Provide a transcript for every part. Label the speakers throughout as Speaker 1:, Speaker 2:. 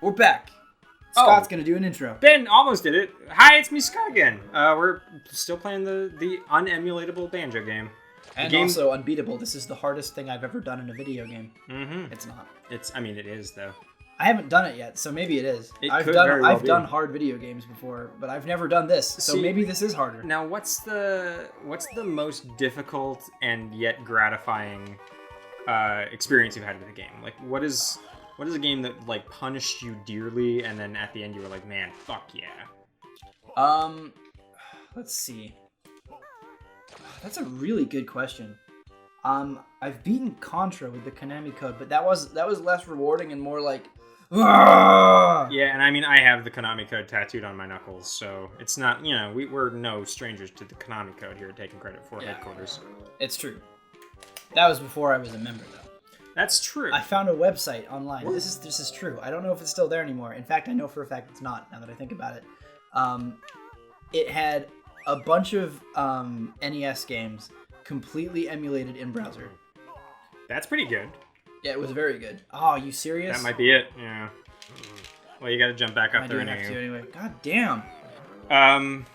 Speaker 1: We're back. Scott's gonna do an intro.
Speaker 2: Ben almost did it. Hi, it's me, Scott again. We're still playing the unemulatable banjo game.
Speaker 1: And also unbeatable. This is the hardest thing I've ever done in a video game. Mm-hmm. It's not.
Speaker 2: It is though.
Speaker 1: I haven't done it yet, so maybe it is. I've done hard video games before, but I've never done this, so maybe this is harder.
Speaker 2: Now, what's the most difficult and yet gratifying experience you've had with a game? Like, what is a game that like punished you dearly, and then at the end you were like, man, fuck yeah?
Speaker 1: Let's see. That's a really good question. I've beaten Contra with the Konami code, but that was less rewarding and more like, Argh!
Speaker 2: Yeah, and I mean, I have the Konami code tattooed on my knuckles, so it's not, we're no strangers to the Konami code here at Taking Credit for headquarters.
Speaker 1: It's true. That was before I was a member, though.
Speaker 2: That's true.
Speaker 1: I found a website online. What? This is true. I don't know if it's still there anymore. In fact, I know for a fact it's not, now that I think about it. It had a bunch of NES games completely emulated in browser.
Speaker 2: That's pretty good.
Speaker 1: Yeah, it was very good. Oh, you serious?
Speaker 2: That might be it, yeah. Well, you gotta jump back up there
Speaker 1: anyway. God damn.
Speaker 2: I'm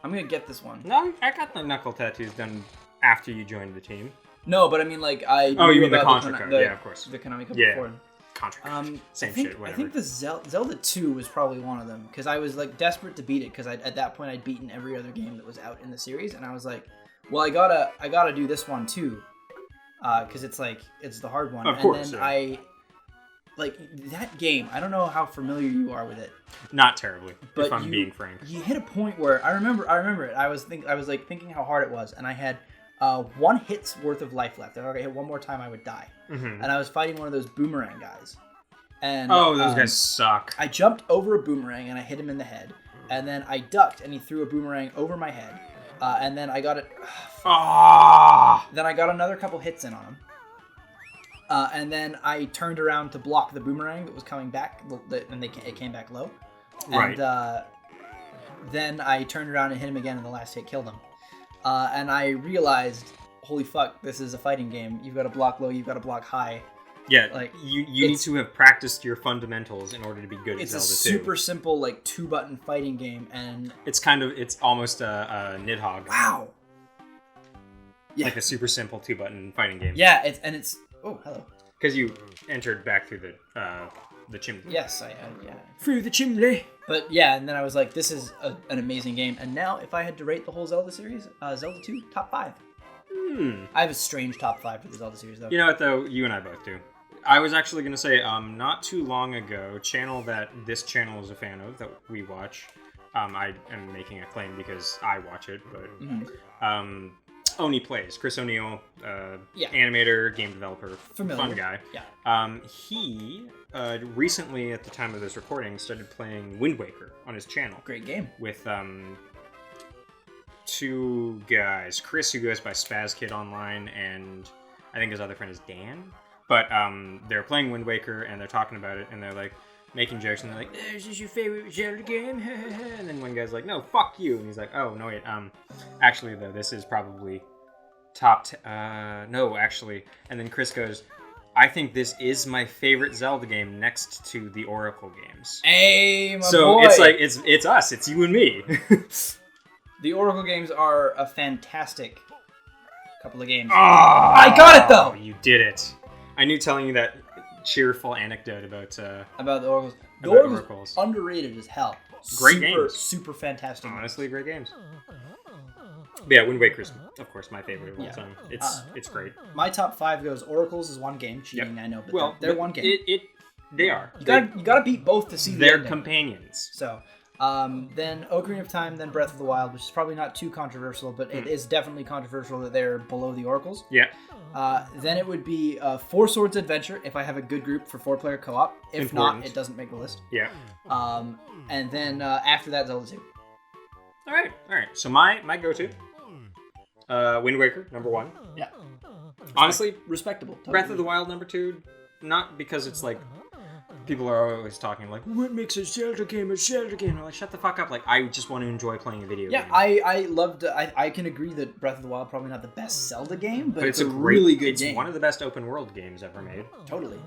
Speaker 1: gonna get this one.
Speaker 2: No, I got the knuckle tattoos done after you joined the team.
Speaker 1: No, but I mean, like,
Speaker 2: Oh, you mean the Contra code? Yeah, of course.
Speaker 1: The Konami code before.
Speaker 2: Contra code. Same shit, whatever.
Speaker 1: I think the Zelda 2 was probably one of them, because I was, like, desperate to beat it, because at that point I'd beaten every other game that was out in the series, and I was like, well, I gotta do this one, too. Because it's the hard one.
Speaker 2: Of course.
Speaker 1: And then that game, I don't know how familiar you are with it.
Speaker 2: Not terribly, if I'm being frank.
Speaker 1: You hit a point where, I remember it. I was thinking how hard it was, and I had 1 hit's worth of life left. If I hit one more time, I would die. Mm-hmm. And I was fighting one of those boomerang guys. And
Speaker 2: those guys suck.
Speaker 1: I jumped over a boomerang, and I hit him in the head. And then I ducked, and he threw a boomerang over my head. And then I got it. Then I got another couple hits in on him. And then I turned around to block the boomerang that was coming back, and it came back low.
Speaker 2: Right.
Speaker 1: And then I turned around and hit him again, and the last hit killed him. And I realized, holy fuck, this is a fighting game. You've got to block low, you've got to block high.
Speaker 2: Yeah, like you need to have practiced your fundamentals in order to be good at Zelda 2.
Speaker 1: It's a super simple, 2-button fighting game, and
Speaker 2: it's almost a Nidhogg.
Speaker 1: Wow. Yeah.
Speaker 2: Like a super simple 2-button fighting game.
Speaker 1: Yeah, it's oh, hello.
Speaker 2: Because you entered back through the chimney.
Speaker 1: Yes, yeah.
Speaker 2: Through the chimney.
Speaker 1: But yeah, and then I was like, this is an amazing game. And now, if I had to rate the whole Zelda series, Zelda 2, top 5. I have a strange top 5 for the Zelda series, though.
Speaker 2: You know what, though? You and I both do. I was actually going to say, not too long ago, channel that this channel is a fan of, that we watch. I am making a claim because I watch it, but Oni Plays. Chris O'Neill, animator, game developer,
Speaker 1: familiar.
Speaker 2: Fun guy.
Speaker 1: Yeah.
Speaker 2: He recently, at the time of this recording, started playing Wind Waker on his channel.
Speaker 1: Great game.
Speaker 2: With 2 guys. Chris, who goes by Spaz Kid online, and I think his other friend is Dan. But they're playing Wind Waker, and they're talking about it, and they're like making jokes, and they're like, "Is this your favorite Zelda game?" And then one guy's like, "No, fuck you." And he's like, "Oh, no, wait. Actually, though, this is probably top... no, actually." And then Chris goes, "I think this is my favorite Zelda game next to the Oracle games."
Speaker 1: Hey, my boy!
Speaker 2: So it's like, it's us. It's you and me.
Speaker 1: The Oracle games are a fantastic couple of games.
Speaker 2: Oh,
Speaker 1: I got it, though!
Speaker 2: You did it. I knew telling you that cheerful anecdote about
Speaker 1: the Oracles. The
Speaker 2: Oracles.
Speaker 1: Underrated as hell.
Speaker 2: Great games.
Speaker 1: Super fantastic.
Speaker 2: Honestly, great games. But yeah, Wind Waker's, of course, my favorite of all time. It's great.
Speaker 1: My top 5 goes Oracles is one game. Cheating, I know, but they're one game.
Speaker 2: They are.
Speaker 1: You gotta beat both to see the
Speaker 2: They're
Speaker 1: ending.
Speaker 2: companions.
Speaker 1: So, then Ocarina of Time, then Breath of the Wild, which is probably not too controversial, but it is definitely controversial that they're below the Oracles.
Speaker 2: Yeah.
Speaker 1: Then it would be 4 Swords Adventure if I have a good group for 4-player co-op. If not, it doesn't make the list.
Speaker 2: Yeah.
Speaker 1: And then after that, Zelda 2.
Speaker 2: All right. So my go-to, Wind Waker, number 1.
Speaker 1: Yeah.
Speaker 2: Honestly,
Speaker 1: respectable. Totally.
Speaker 2: Breath of the Wild, number 2. Not because it's like people are always talking like, what makes a Zelda game a Zelda game? I'm like, shut the fuck up. Like, I just want to enjoy playing a video game.
Speaker 1: Yeah, I can agree that Breath of the Wild probably not the best Zelda game, but it's a
Speaker 2: great,
Speaker 1: really good
Speaker 2: it's
Speaker 1: game.
Speaker 2: It's one of the best open world games ever made.
Speaker 1: Totally.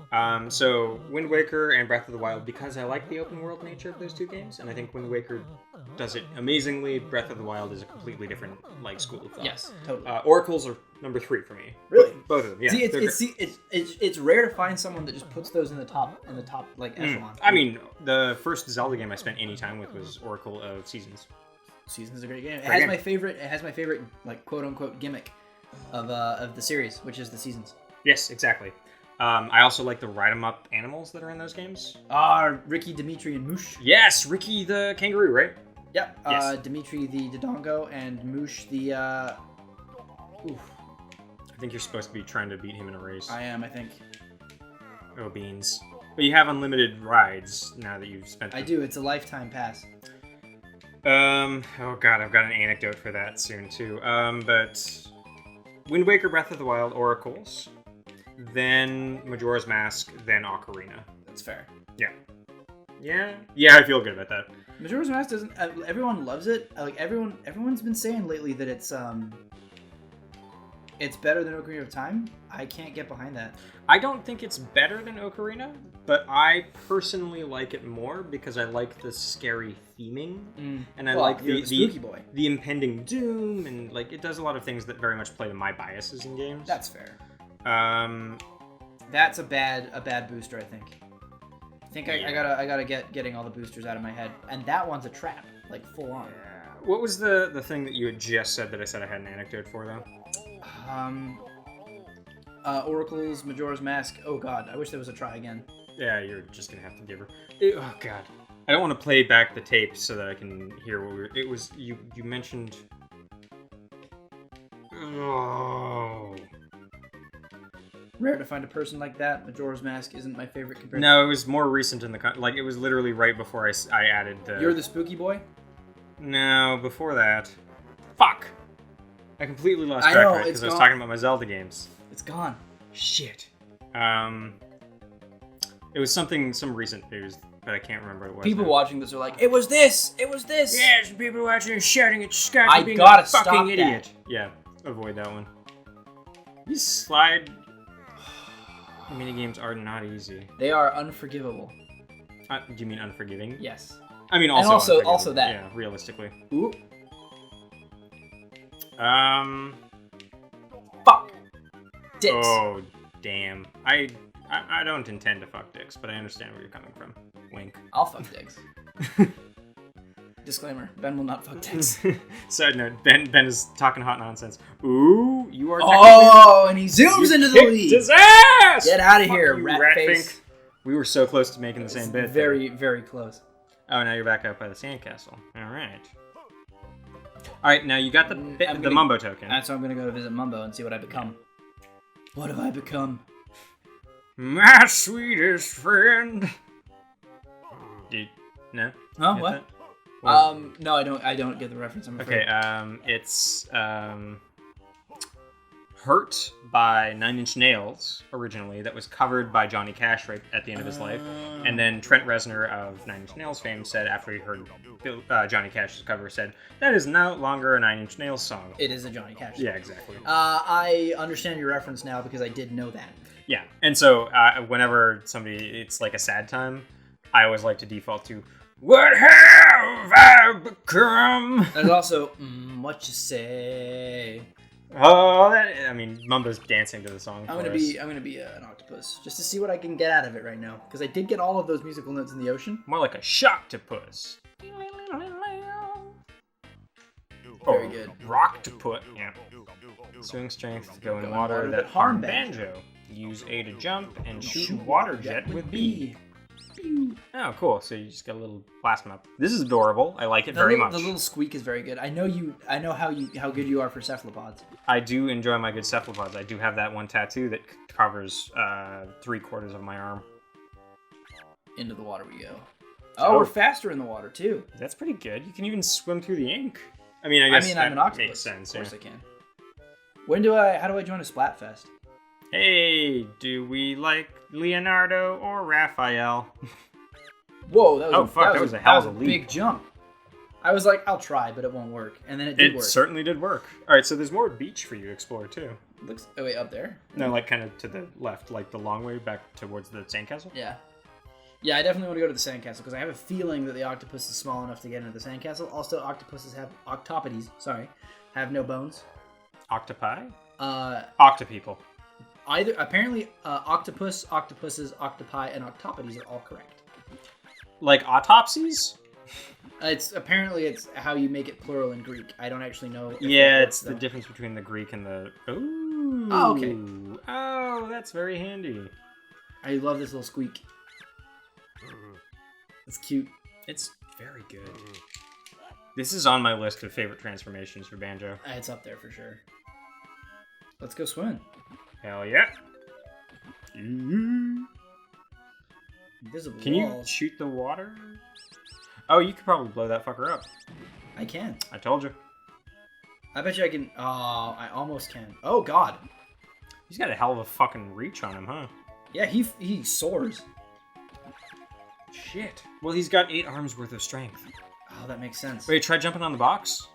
Speaker 2: So Wind Waker and Breath of the Wild, because I like the open world nature of those two games, and I think Wind Waker does it amazingly. Breath of the Wild is a completely different school of thought.
Speaker 1: Yes, totally.
Speaker 2: Oracles are number 3 for me.
Speaker 1: Really?
Speaker 2: Both of them. Yeah.
Speaker 1: It's rare to find someone that just puts those in the top like echelon.
Speaker 2: I mean, the first Zelda game I spent any time with was Oracle of Seasons.
Speaker 1: Seasons is a great game. It has my favorite like quote unquote gimmick of the series, which is the seasons.
Speaker 2: Yes, exactly. I also like the ride 'em up animals that are in those games.
Speaker 1: Ricky, Dimitri, and Moosh.
Speaker 2: Yes, Ricky the kangaroo, right?
Speaker 1: Yep.
Speaker 2: Yes.
Speaker 1: Dimitri the Dodongo and Moosh the. Oof.
Speaker 2: I think you're supposed to be trying to beat him in a race.
Speaker 1: I am, I think.
Speaker 2: Oh, beans. But you have unlimited rides now that you've spent...
Speaker 1: I do. It's a lifetime pass.
Speaker 2: Oh god, I've got an anecdote for that soon, too. But... Wind Waker, Breath of the Wild, Oracles. Then Majora's Mask, then Ocarina.
Speaker 1: That's fair.
Speaker 2: Yeah. Yeah? Yeah, I feel good about that.
Speaker 1: Majora's Mask doesn't... everyone loves it. Like, everyone's been saying lately that it's better than Ocarina of Time. I can't get behind that.
Speaker 2: I don't think it's better than Ocarina, but I personally like it more because I like the scary theming, and I like the
Speaker 1: spooky boy,
Speaker 2: the impending doom, and like it does a lot of things that very much play to my biases in games.
Speaker 1: That's fair. That's a bad booster, I think. I gotta getting all the boosters out of my head, and that one's a trap, like full on.
Speaker 2: What was the thing that you had just said that I said I had an anecdote for though?
Speaker 1: Oracles, Majora's Mask. Oh god, I wish there was a try again.
Speaker 2: Yeah, you're just gonna have to give her. Oh god, I don't want to play back the tape so that I can hear what we were. It was you mentioned. Oh.
Speaker 1: Rare to find a person like that. Majora's Mask isn't my favorite compared.
Speaker 2: No, it was more recent in the like. It was literally right before I added the.
Speaker 1: You're the spooky boy.
Speaker 2: No, before that. Fuck. I completely lost track of it because I was talking about my Zelda games.
Speaker 1: It's gone.
Speaker 2: Shit. It was some recent news, but I can't remember what it was.
Speaker 1: People watching this are like, it was this! It was this!
Speaker 2: Yeah, some people watching and shouting at Scott
Speaker 1: I
Speaker 2: being
Speaker 1: gotta
Speaker 2: a fucking
Speaker 1: stop
Speaker 2: idiot.
Speaker 1: that.
Speaker 2: Yeah, avoid that one. These slide minigames are not easy.
Speaker 1: They are unforgivable.
Speaker 2: Do you mean unforgiving?
Speaker 1: Yes.
Speaker 2: I mean
Speaker 1: also that.
Speaker 2: Yeah, realistically.
Speaker 1: Ooh.
Speaker 2: Fuck.
Speaker 1: Dicks.
Speaker 2: Oh, damn. I don't intend to fuck dicks, but I understand where you're coming from. Wink.
Speaker 1: I'll fuck dicks. Disclaimer: Ben will not fuck dicks.
Speaker 2: Side note: Ben is talking hot nonsense. Ooh, you are.
Speaker 1: And he zooms into the lead.
Speaker 2: His ass!
Speaker 1: Get out of here,
Speaker 2: you,
Speaker 1: rat face.
Speaker 2: Fink. We were so close to making the same bit.
Speaker 1: Very, very close.
Speaker 2: Oh, now you're back up by the sandcastle. All right. All right, now you got the Mumbo token.
Speaker 1: That's why I'm gonna go to visit Mumbo and see what I become. What have I become?
Speaker 2: My sweetest friend. No.
Speaker 1: Oh, what? No, I don't get the reference. I'm afraid.
Speaker 2: Okay. It's "Hurt" by Nine Inch Nails originally. That was covered by Johnny Cash right at the end of his life, and then Trent Reznor of Nine Inch Nails fame said after he heard Johnny Cash's cover, said that is no longer a Nine Inch Nails song.
Speaker 1: It is a Johnny Cash song.
Speaker 2: Yeah, exactly.
Speaker 1: I understand your reference now because I did know that.
Speaker 2: Yeah, and so whenever it's like a sad time, I always like to default to "What have I become?"
Speaker 1: There's also what you say.
Speaker 2: Oh, Mumbo's dancing to the song.
Speaker 1: I'm gonna be an octopus just to see what I can get out of it right now because I did get all of those musical notes in the ocean.
Speaker 2: More like a shocktopus.
Speaker 1: Very good.
Speaker 2: Rocktopus. Yeah. Swing strength to go in water that harm banjo. Use A to jump and shoot water jet with B. Oh, cool. So you just got a little plasma up. This is adorable. I like it very much.
Speaker 1: The little squeak is very good. I know how good you are for cephalopods.
Speaker 2: I do enjoy my good cephalopods. I do have that one tattoo that covers 3/4 of my arm.
Speaker 1: Into the water we go. Oh, we're faster in the water too.
Speaker 2: That's pretty good. You can even swim through the ink. I guess
Speaker 1: I'm an octopus.
Speaker 2: Makes sense.
Speaker 1: Of course I can. How do I join a Splatfest?
Speaker 2: Hey, do we like Leonardo or Raphael?
Speaker 1: Whoa,
Speaker 2: that was a hell of a leap.
Speaker 1: Big jump. I was like, I'll try, but it won't work. And then it did work.
Speaker 2: It certainly did work. All right, so there's more beach for you to explore, too.
Speaker 1: Oh, wait, up there?
Speaker 2: No, like kind of to the left, like the long way back towards the sandcastle?
Speaker 1: Yeah. Yeah, I definitely want to go to the sandcastle, because I have a feeling that the octopus is small enough to get into the sandcastle. Also, octopodes, have no bones.
Speaker 2: Octopi? Octopeople.
Speaker 1: Apparently, octopus, octopuses, octopi, and octopodes are all correct.
Speaker 2: Like autopsies?
Speaker 1: It's how you make it plural in Greek. I don't actually know.
Speaker 2: Yeah, it's the difference between the Greek and the... Ooh.
Speaker 1: Oh, okay.
Speaker 2: Oh, that's very handy.
Speaker 1: I love this little squeak. It's cute.
Speaker 2: It's very good. This is on my list of favorite transformations for Banjo.
Speaker 1: It's up there for sure. Let's go swim.
Speaker 2: Hell yeah.
Speaker 1: Invisible
Speaker 2: Can
Speaker 1: walls.
Speaker 2: you shoot the water? Oh, you could probably blow that fucker up.
Speaker 1: I can.
Speaker 2: I told you.
Speaker 1: I bet you I can. Oh, I almost can. Oh, God.
Speaker 2: He's got a hell of a fucking reach on him, huh?
Speaker 1: Yeah, he soars.
Speaker 2: Shit. Well, he's got 8 arms worth of strength.
Speaker 1: Oh, that makes sense.
Speaker 2: Wait, try jumping on the box.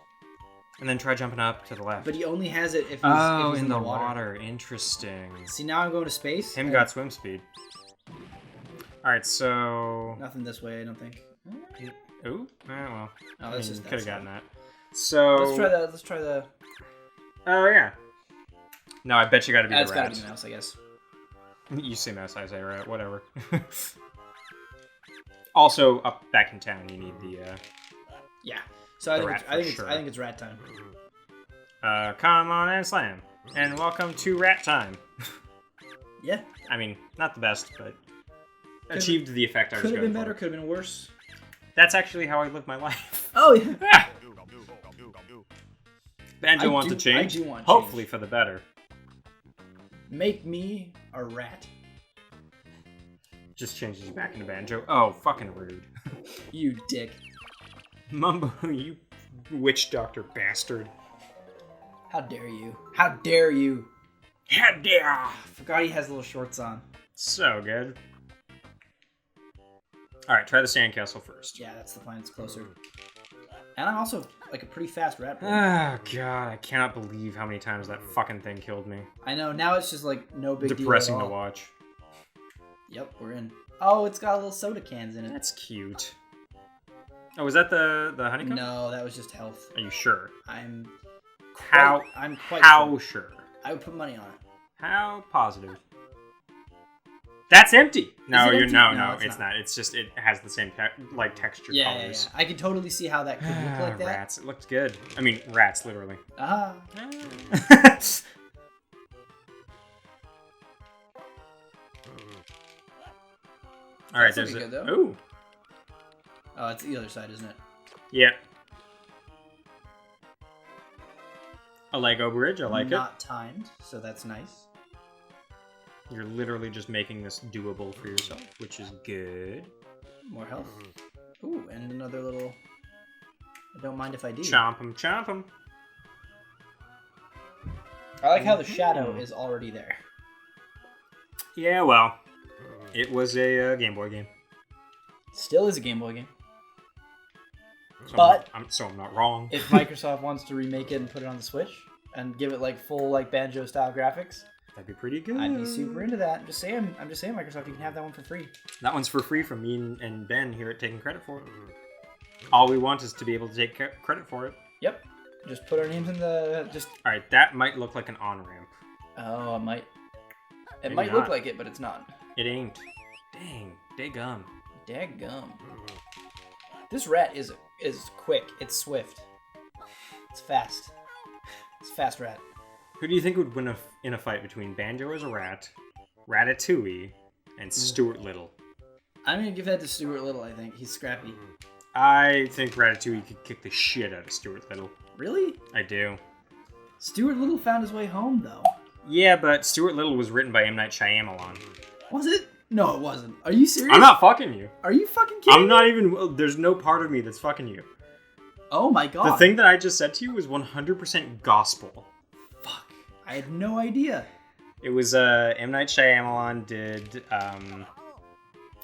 Speaker 2: And then try jumping up to the left.
Speaker 1: But he only has it if he's
Speaker 2: in the water. Interesting.
Speaker 1: See, now I'm going to space.
Speaker 2: Him got swim speed. Alright, so...
Speaker 1: Nothing this way, I don't think.
Speaker 2: Ooh, well.
Speaker 1: Oh, that's just
Speaker 2: could have gotten that. So...
Speaker 1: Let's try the...
Speaker 2: Oh, yeah. No, I bet you gotta be the rat.
Speaker 1: It's gotta be the mouse, I guess.
Speaker 2: You say mouse, I say rat, whatever. Also, up back in town, you need the...
Speaker 1: Yeah. So I think it's rat time.
Speaker 2: Come on and slam. And welcome to rat time.
Speaker 1: Yeah.
Speaker 2: I mean, not the best, but achieved the effect I was going for.
Speaker 1: Could have been better, could have been worse.
Speaker 2: That's actually how I live my life.
Speaker 1: Oh, yeah.
Speaker 2: Banjo wants to change.
Speaker 1: I do want
Speaker 2: hopefully
Speaker 1: change.
Speaker 2: for the better.
Speaker 1: Make me a rat.
Speaker 2: Just changes back into Banjo. Oh, fucking rude.
Speaker 1: You dick.
Speaker 2: Mumbo, you witch doctor bastard.
Speaker 1: How dare you? How dare you?
Speaker 2: How dare!
Speaker 1: I forgot he has little shorts on.
Speaker 2: So good. Alright, try the sandcastle first.
Speaker 1: Yeah, that's the plan. It's closer. And I'm also like a pretty fast rat player.
Speaker 2: Oh god, I cannot believe how many times that fucking thing killed me.
Speaker 1: I know, now it's just like no big deal.
Speaker 2: Depressing to watch.
Speaker 1: Yep, we're in. Oh, it's got little soda cans in it.
Speaker 2: That's cute. Oh, was that the honeycomb?
Speaker 1: No, that was just health.
Speaker 2: Are you sure?
Speaker 1: I'm quite
Speaker 2: how sure?
Speaker 1: I would put money on it.
Speaker 2: How positive? That's empty. No,
Speaker 1: it empty?
Speaker 2: No, it's not. It's just it has the same texture colors.
Speaker 1: Yeah. I can totally see how that could look like that.
Speaker 2: Rats. It looked good. I mean, rats, literally.
Speaker 1: Ah.
Speaker 2: All right,
Speaker 1: there's
Speaker 2: good,
Speaker 1: though.
Speaker 2: Ooh.
Speaker 1: Oh, it's the other side, isn't it?
Speaker 2: Yeah. A Lego bridge. I like it.
Speaker 1: Not timed, so that's nice.
Speaker 2: You're literally just making this doable for yourself, which is good.
Speaker 1: More health. Ooh, and another little... I don't mind if I do.
Speaker 2: Chomp 'em, chomp 'em.
Speaker 1: I like how the shadow is already there.
Speaker 2: Yeah, well, it was a Game Boy game.
Speaker 1: Still is a Game Boy game.
Speaker 2: So
Speaker 1: But
Speaker 2: I'm not wrong.
Speaker 1: If Microsoft wants to remake it and put it on the Switch and give it like full like Banjo style graphics,
Speaker 2: that'd be pretty good.
Speaker 1: I'd be super into that. I'm just saying, Microsoft, you can have that one for free.
Speaker 2: That one's for free from me and Ben here at Taking Credit For It. All we want is to be able to take credit for it.
Speaker 1: Yep. Just put our names in the
Speaker 2: All right, that might look like an on ramp.
Speaker 1: Oh, it might. It
Speaker 2: Maybe
Speaker 1: might
Speaker 2: not.
Speaker 1: look like it, but it's not.
Speaker 2: It ain't. Dang, daggum.
Speaker 1: Daggum. This rat is quick. It's swift. It's fast. It's a fast rat.
Speaker 2: Who do you think would win in a fight between Banjo as a rat, Ratatouille, and Stuart Little?
Speaker 1: I'm gonna give that to Stuart Little. I think he's scrappy.
Speaker 2: I think Ratatouille could kick the shit out of Stuart Little.
Speaker 1: Really?
Speaker 2: I do.
Speaker 1: Stuart Little found his way home, though.
Speaker 2: Yeah, but Stuart Little was written by M. Night Shyamalan.
Speaker 1: Was it? No, it wasn't. Are you serious?
Speaker 2: I'm not fucking you.
Speaker 1: Are you fucking kidding
Speaker 2: I'm not even... There's no part of me that's fucking you.
Speaker 1: Oh my god.
Speaker 2: The thing that I just said to you was 100% gospel.
Speaker 1: Fuck. I had no idea.
Speaker 2: It was M. Night Shyamalan did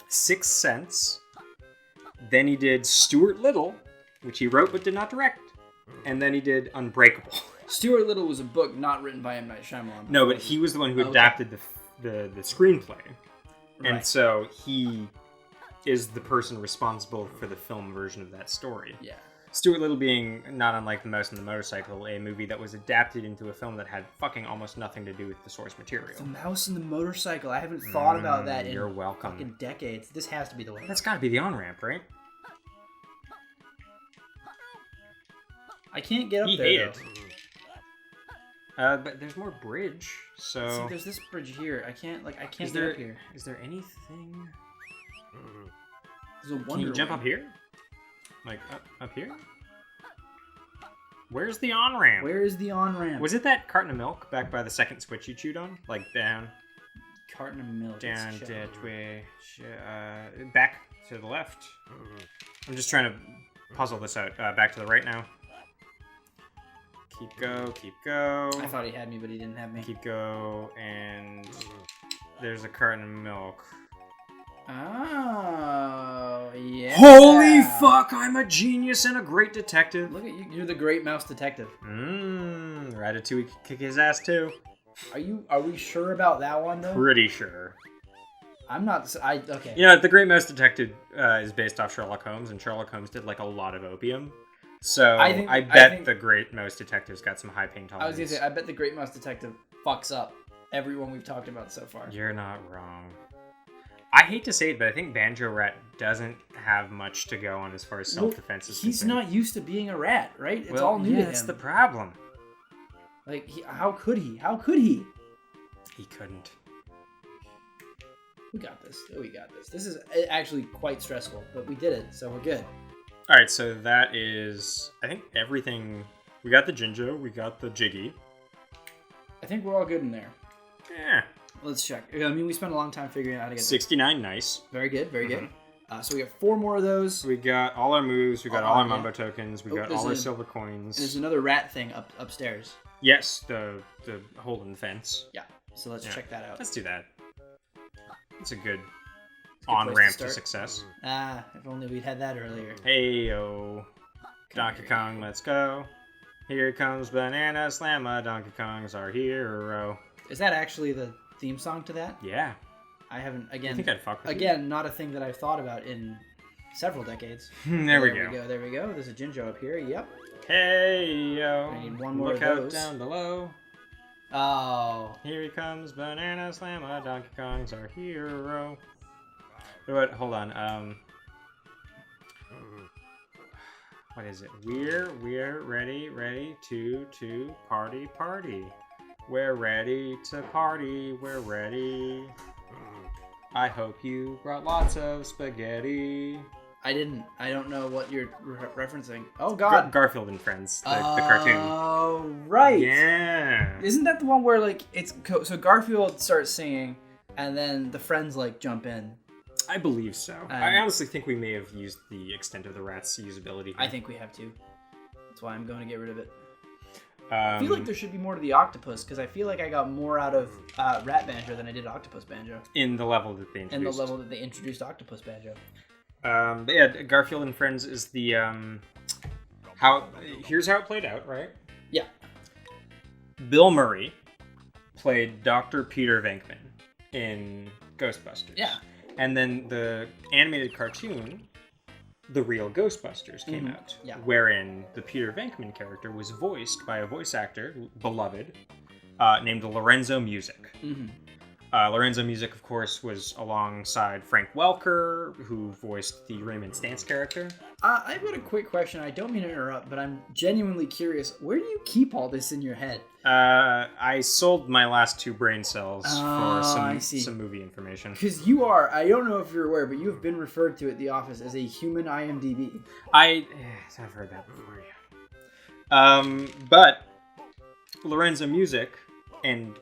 Speaker 2: Sixth Sense. Then he did Stuart Little, which he wrote but did not direct. And then he did Unbreakable.
Speaker 1: Stuart Little was a book not written by M. Night Shyamalan.
Speaker 2: No, but he was the one who adapted the screenplay.
Speaker 1: Right.
Speaker 2: And so he is the person responsible for the film version of that story.
Speaker 1: Yeah.
Speaker 2: Stuart Little being, not unlike The Mouse and the Motorcycle, a movie that was adapted into a film that had fucking almost nothing to do with the source material.
Speaker 1: The Mouse and the Motorcycle. I haven't thought about that in
Speaker 2: you're welcome.
Speaker 1: fucking decades. This has to be the one.
Speaker 2: That's got to be the on-ramp, right?
Speaker 1: I can't get up
Speaker 2: He
Speaker 1: there,
Speaker 2: hated.
Speaker 1: though.
Speaker 2: But there's more bridge, so...
Speaker 1: See, there's this bridge here. I can't get up here.
Speaker 2: Is there anything...
Speaker 1: There's a wonder
Speaker 2: Can you jump
Speaker 1: wing.
Speaker 2: up here? Like, up here? Where's the on-ramp?
Speaker 1: Where is the on-ramp?
Speaker 2: Was it that carton of milk back by the second switch you chewed on? Like, down...
Speaker 1: Carton of milk.
Speaker 2: Down,
Speaker 1: Let's check.
Speaker 2: that way. Back to the left. I'm just trying to puzzle this out. Back to the right now. Keep go.
Speaker 1: I thought he had me, but he didn't have me.
Speaker 2: Keep go, and there's a carton of milk.
Speaker 1: Oh, yeah.
Speaker 2: Holy fuck, I'm a genius and a great detective.
Speaker 1: Look at you. You're the great mouse detective.
Speaker 2: Ratatouille could kick his ass too.
Speaker 1: Are we sure about that one, though?
Speaker 2: Pretty sure.
Speaker 1: I'm not... okay.
Speaker 2: You know, The Great Mouse Detective is based off Sherlock Holmes, and Sherlock Holmes did, like, a lot of opium. So, I bet The Great Mouse Detective's got some high pain tolerance.
Speaker 1: I was going to say, I bet The Great Mouse Detective fucks up everyone we've talked about so far.
Speaker 2: You're not wrong. I hate to say it, but I think Banjo Rat doesn't have much to go on as far as self-defense is
Speaker 1: He's
Speaker 2: concerned.
Speaker 1: not used to being a rat, right? It's all new to him.
Speaker 2: That's the problem.
Speaker 1: Like, how could he? How could he?
Speaker 2: He couldn't.
Speaker 1: We got this. This is actually quite stressful, but we did it, so we're good.
Speaker 2: All right, so that is, I think, everything. We got the Jinjo, we got the Jiggy.
Speaker 1: I think we're all good in there.
Speaker 2: Yeah.
Speaker 1: Let's check. I mean, we spent a long time figuring out how to get
Speaker 2: 69, nice.
Speaker 1: Very good, very good. So we got 4 more of those.
Speaker 2: We got all our moves, we got all our Mambo tokens, we got
Speaker 1: there's
Speaker 2: all our silver coins.
Speaker 1: There's another rat thing upstairs.
Speaker 2: Yes, the hole in the fence.
Speaker 1: Yeah, so let's check that out.
Speaker 2: Let's do that. It's a good
Speaker 1: place
Speaker 2: on-ramp
Speaker 1: to
Speaker 2: to
Speaker 1: start.
Speaker 2: success.
Speaker 1: If only we'd had that earlier.
Speaker 2: Hey-yo. Donkey Kong, let's go. Here comes Banana Slammer, Donkey Kong's our hero.
Speaker 1: Is that actually the theme song to that?
Speaker 2: Yeah.
Speaker 1: I haven't,
Speaker 2: I
Speaker 1: again,
Speaker 2: think I'd fuck with
Speaker 1: again, not a thing that I've thought about in several decades.
Speaker 2: There we
Speaker 1: go. There we go. There's a Jinjo up here. Yep.
Speaker 2: Hey, yo.
Speaker 1: I need one more
Speaker 2: Look
Speaker 1: of
Speaker 2: out
Speaker 1: those.
Speaker 2: down below.
Speaker 1: Oh.
Speaker 2: Here he comes, Banana Slammer, Donkey Kong's our hero. But hold on, what is it? We're ready to party. We're ready to party, we're ready. I hope you brought lots of spaghetti.
Speaker 1: I don't know what you're referencing. Oh, God.
Speaker 2: Garfield and Friends, the cartoon.
Speaker 1: Oh, right.
Speaker 2: Yeah.
Speaker 1: Isn't that the one where, like, so Garfield starts singing, and then the friends, like, jump in?
Speaker 2: I believe so. I honestly think we may have used the extent of the rat's usability here.
Speaker 1: I think we have to. That's why I'm going to get rid of it. I feel like there should be more to the octopus, because I feel like I got more out of Rat Banjo than I did Octopus Banjo.
Speaker 2: In the level that they introduced.
Speaker 1: In the level that they introduced Octopus Banjo.
Speaker 2: But yeah, Garfield and Friends is the here's how it played out, right?
Speaker 1: Yeah.
Speaker 2: Bill Murray played Dr. Peter Venkman in Ghostbusters.
Speaker 1: Yeah.
Speaker 2: And then the animated cartoon, The Real Ghostbusters, came out.
Speaker 1: Yeah.
Speaker 2: Wherein the Peter Venkman character was voiced by a voice actor, beloved, named Lorenzo Music.
Speaker 1: Mm-hmm.
Speaker 2: Lorenzo Music, of course, was alongside Frank Welker, who voiced the Raymond Stantz character.
Speaker 1: I've got a quick question. I don't mean to interrupt, but I'm genuinely curious. Where do you keep all this in your head?
Speaker 2: I sold my last 2 brain cells for some movie information.
Speaker 1: Because you are, I don't know if you're aware, but you have been referred to at the office as a human IMDb.
Speaker 2: I've heard that before, yeah. But Lorenzo Music... And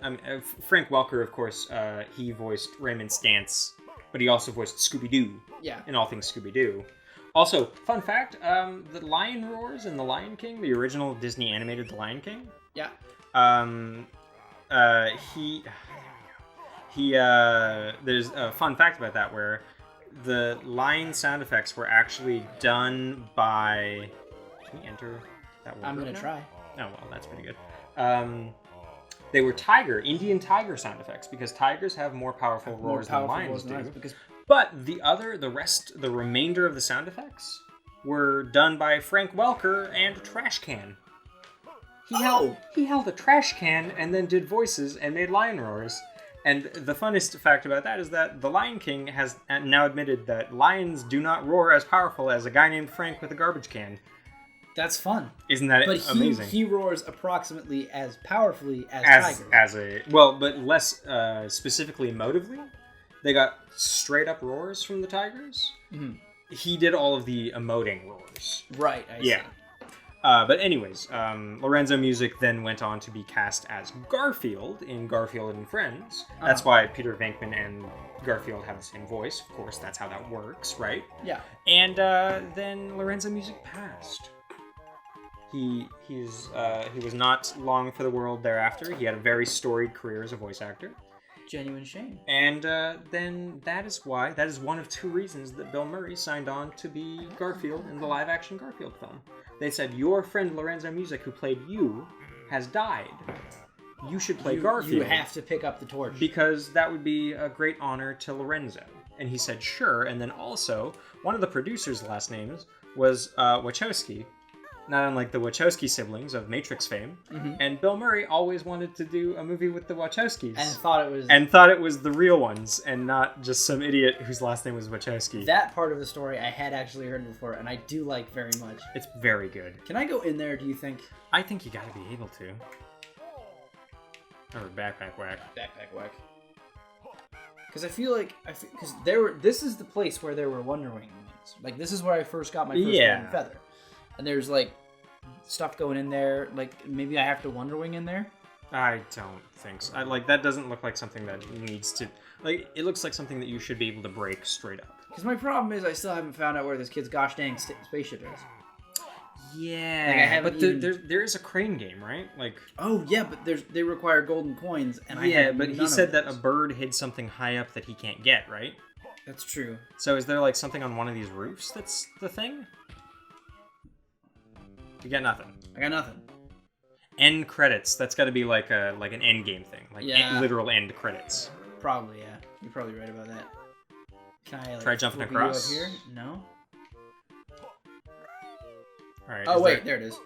Speaker 2: Frank Welker, of course, he voiced Raymond Stantz, but he also voiced Scooby-Doo.
Speaker 1: Yeah. In
Speaker 2: all things Scooby-Doo. Also, fun fact, the Lion Roars in The Lion King, the original Disney animated The Lion King.
Speaker 1: Yeah.
Speaker 2: There's a fun fact about that where the line sound effects were actually done by. Can we enter that word?
Speaker 1: I'm gonna
Speaker 2: now?
Speaker 1: try.
Speaker 2: Oh well, that's pretty good. They were Indian tiger sound effects because tigers have more powerful roars than lions do. But the remainder of the sound effects were done by Frank Welker and a trash can. He held a trash can and then did voices and made lion roars. And the funnest fact about that is that the Lion King has now admitted that lions do not roar as powerful as a guy named Frank with a garbage can.
Speaker 1: That's fun.
Speaker 2: Isn't that amazing?
Speaker 1: But he roars approximately as powerfully as tigers.
Speaker 2: But less specifically emotively. They got straight up roars from the tigers. Mm-hmm. He did all of the emoting roars.
Speaker 1: Right, I see.
Speaker 2: But anyways, Lorenzo Music then went on to be cast as Garfield in Garfield and Friends. That's why Peter Venkman and Garfield have the same voice. Of course, that's how that works, right?
Speaker 1: Yeah.
Speaker 2: And then Lorenzo Music passed. He was not long for the world thereafter. He had a very storied career as a voice actor.
Speaker 1: Genuine shame.
Speaker 2: And then that is one of two reasons that Bill Murray signed on to be Garfield in the live-action Garfield film. They said, your friend Lorenzo Music, who played you, has died. You should play Garfield.
Speaker 1: You have to pick up the torch.
Speaker 2: Because that would be a great honor to Lorenzo. And he said, sure. And then also, one of the producers' last names was Wachowski, not unlike the Wachowski siblings of Matrix fame. Mm-hmm. And Bill Murray always wanted to do a movie with the Wachowskis.
Speaker 1: And
Speaker 2: thought it was the real ones, and not just some idiot whose last name was Wachowski.
Speaker 1: That part of the story I had actually heard before, and I do like very much.
Speaker 2: It's very good.
Speaker 1: Can I go in there, do you think?
Speaker 2: I think you gotta be able to. Or backpack whack.
Speaker 1: Backpack whack. Because I feel like... This is the place where there were Wonder Wing wings. Like, this is where I first got my first golden feather. And there's, like, stuff going in there. Like, maybe I have to Wonder Wing in there?
Speaker 2: I don't think so. That doesn't look like something that needs to... Like, it looks like something that you should be able to break straight up.
Speaker 1: Because my problem is I still haven't found out where this kid's gosh dang spaceship is.
Speaker 2: Yeah, but there is a crane game, right? Like,
Speaker 1: oh yeah, but they require golden coins, and
Speaker 2: but he said that a bird hid something high up that he can't get, right?
Speaker 1: That's true.
Speaker 2: So is there like something on one of these roofs that's the thing? You got nothing.
Speaker 1: I got nothing.
Speaker 2: End credits. That's got to be like an end game thing, like literal end credits.
Speaker 1: Probably, yeah. You're probably right about that. Can I
Speaker 2: try jumping across?
Speaker 1: Up here? No.
Speaker 2: All right.
Speaker 1: Oh wait, there it is.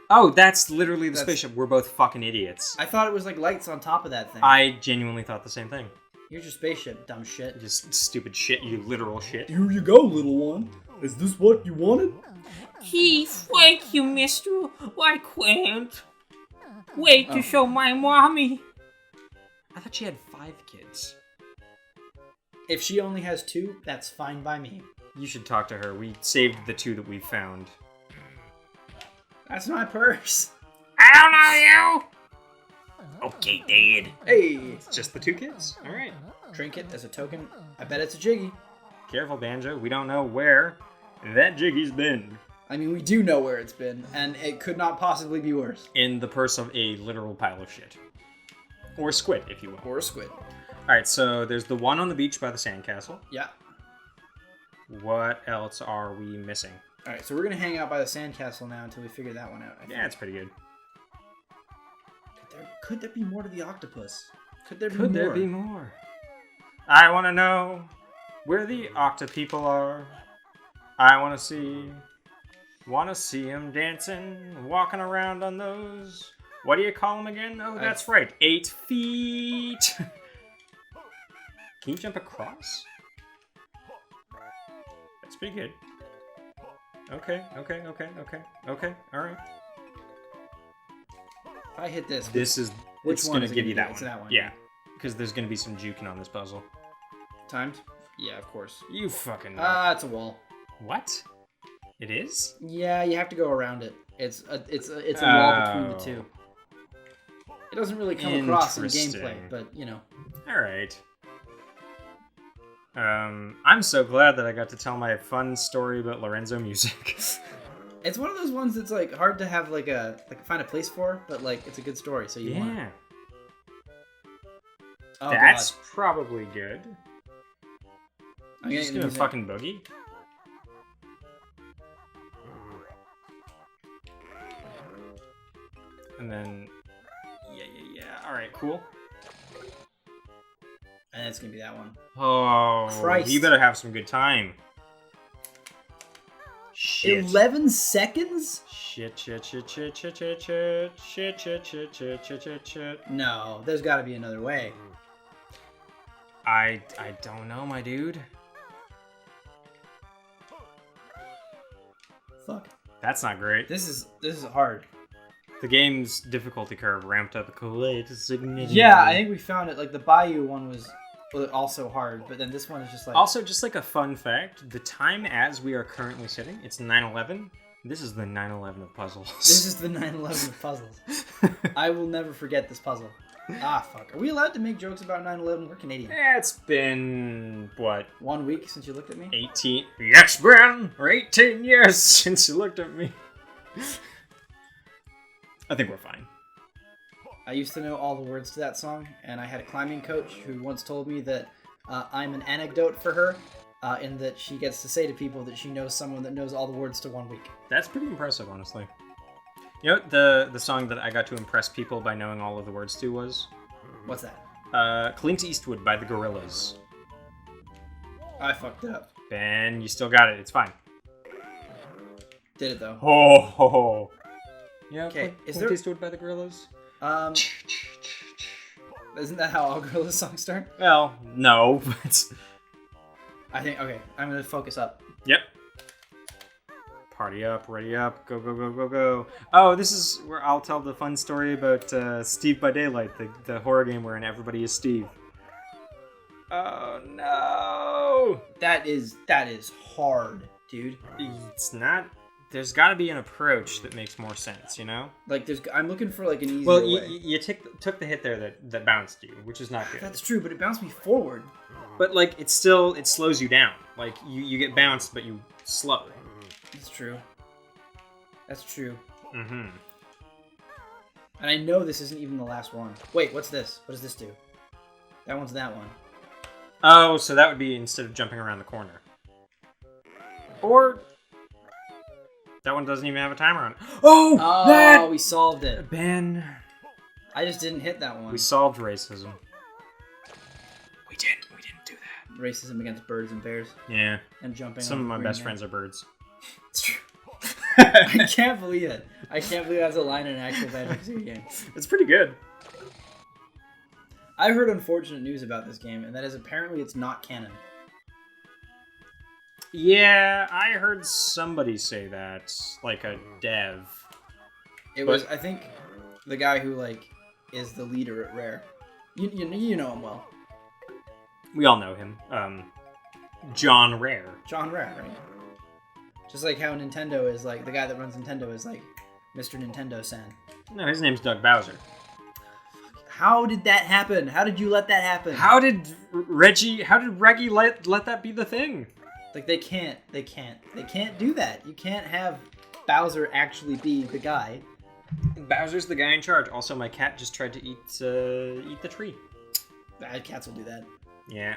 Speaker 2: Oh, that's literally the spaceship. We're both fucking idiots.
Speaker 1: I thought it was like lights on top of that thing.
Speaker 2: I genuinely thought the same thing.
Speaker 1: Here's your spaceship, dumb shit.
Speaker 2: Just stupid shit, you literal shit.
Speaker 1: Here you go, little one. Is this what you wanted?
Speaker 3: Thank you, mister. I can't wait to show my mommy.
Speaker 2: I thought she had 5 kids.
Speaker 1: If she only has 2, that's fine by me.
Speaker 2: You should talk to her. We saved the 2 that we found.
Speaker 1: That's my purse.
Speaker 3: I don't know you. Okay, Dad.
Speaker 1: Hey.
Speaker 2: It's just the 2 kids. All right.
Speaker 1: Trinket as a token. I bet it's a Jiggy.
Speaker 2: Careful, Banjo. We don't know where that Jiggy's been.
Speaker 1: I mean, we do know where it's been, and it could not possibly be worse.
Speaker 2: In the purse of a literal pile of shit. Or squid, if you will.
Speaker 1: Or a squid.
Speaker 2: Alright, so there's the one on the beach by the sandcastle.
Speaker 1: Yeah.
Speaker 2: What else are we missing?
Speaker 1: Alright, so we're going to hang out by the sandcastle now until we figure that one out.
Speaker 2: Yeah, it's pretty good.
Speaker 1: Could there be more to the octopus? Could there be more?
Speaker 2: I want to know where the octopeople are. I want to see them dancing, walking around on those. What do you call them again? Oh, that's right. 8 feet. Can you jump across? That's pretty good. Okay. All right.
Speaker 1: If I hit this,
Speaker 2: it's going to give you that one.
Speaker 1: It's that one.
Speaker 2: Yeah, because there's going to be some juking on this puzzle.
Speaker 1: Timed? Yeah, of course.
Speaker 2: You fucking know.
Speaker 1: It's a wall.
Speaker 2: What? It is?
Speaker 1: Yeah, you have to go around it. It's a wall between the two. It doesn't really come across in gameplay, but you know.
Speaker 2: All right. I'm so glad that I got to tell my fun story about Lorenzo Music.
Speaker 1: It's one of those ones that's like hard to have find a place for, but like it's a good story, so you want it. Oh,
Speaker 2: That's
Speaker 1: God.
Speaker 2: probably good.
Speaker 1: I'm
Speaker 2: Just gonna fucking boogie. And then, yeah. All right, cool.
Speaker 1: And it's gonna be that one.
Speaker 2: Oh,
Speaker 1: Christ.
Speaker 2: you better have some good time. Shit.
Speaker 1: 11 seconds?
Speaker 2: Shit.
Speaker 1: No, there's got to be another way.
Speaker 2: I don't know, my dude.
Speaker 1: Fuck.
Speaker 2: That's not great.
Speaker 1: This is hard.
Speaker 2: The game's difficulty curve ramped up quite significantly.
Speaker 1: Yeah, I think we found it. Like the Bayou one was also hard, but then this one is just like.
Speaker 2: Also, just like a fun fact, the time as we are currently sitting, it's 9/11. This is the 9/11 of puzzles.
Speaker 1: This is the 9/11 of puzzles. I will never forget this puzzle. Ah, fuck. Are we allowed to make jokes about 9/11? We're Canadian.
Speaker 2: It's been, what?
Speaker 1: 1 week since you looked at me?
Speaker 2: 18. Yes, Ben! 18 years since you looked at me. I think we're fine.
Speaker 1: I used to know all the words to that song, and I had a climbing coach who once told me that I'm an anecdote for her, in that she gets to say to people that she knows someone that knows all the words to 1 week.
Speaker 2: That's pretty impressive, honestly. You know what the song that I got to impress people by knowing all of the words to was?
Speaker 1: What's that?
Speaker 2: Clint Eastwood by the Gorillaz.
Speaker 1: I fucked it up.
Speaker 2: Ben, you still got it. It's fine.
Speaker 1: Did it though.
Speaker 2: Ho ho ho. Yeah.
Speaker 1: Okay.
Speaker 2: Clint Eastwood by the Gorillaz.
Speaker 1: Isn't that how all Gorillaz songs start?
Speaker 2: Well, no, but
Speaker 1: I think. Okay, I'm gonna focus up.
Speaker 2: yep. Party up, ready up, go go go go go. Oh, this is where I'll tell the fun story about Steve by Daylight, the horror game wherein everybody is Steve. Oh no!
Speaker 1: That is hard, dude.
Speaker 2: It's not. There's got to be an approach that makes more sense, you know?
Speaker 1: Like, I'm looking for like an easier
Speaker 2: Well,
Speaker 1: way.
Speaker 2: you took the hit there that bounced you, which is not good.
Speaker 1: That's true, but it bounced me forward.
Speaker 2: But like, it slows you down. Like you get bounced, but you slow.
Speaker 1: That's true. That's true.
Speaker 2: Mm-hmm.
Speaker 1: And I know this isn't even the last one. Wait, what's this? What does this do? That one's that one.
Speaker 2: Oh, so that would be instead of jumping around the corner. Or that one doesn't even have a timer on it.
Speaker 1: Oh, we solved it.
Speaker 2: Ben.
Speaker 1: I just didn't hit that one.
Speaker 2: We solved racism. We didn't do that.
Speaker 1: Racism against birds and bears.
Speaker 2: Yeah.
Speaker 1: And jumping.
Speaker 2: Some of my best
Speaker 1: man.
Speaker 2: friends are birds.
Speaker 1: It's true. I can't believe it. I can't believe that's a line in an actual Banjo-Kazooie game.
Speaker 2: It's pretty good.
Speaker 1: I've heard unfortunate news about this game, and that is apparently it's not canon.
Speaker 2: Yeah, I heard somebody say that, like a dev.
Speaker 1: It was, I think, the guy who like is the leader at Rare. You know him well.
Speaker 2: We all know him. John Rare.
Speaker 1: John Rare, right? Just like how Nintendo is like the guy that runs Nintendo is like Mr. Nintendo-san.
Speaker 2: No, his name's Doug Bowser.
Speaker 1: How did that happen? How did you let that happen?
Speaker 2: How did Reggie let that be the thing?
Speaker 1: Like they can't do that. You can't have Bowser actually be the guy.
Speaker 2: Bowser's the guy in charge. Also, my cat just tried to eat the tree.
Speaker 1: Cats will do that.
Speaker 2: Yeah.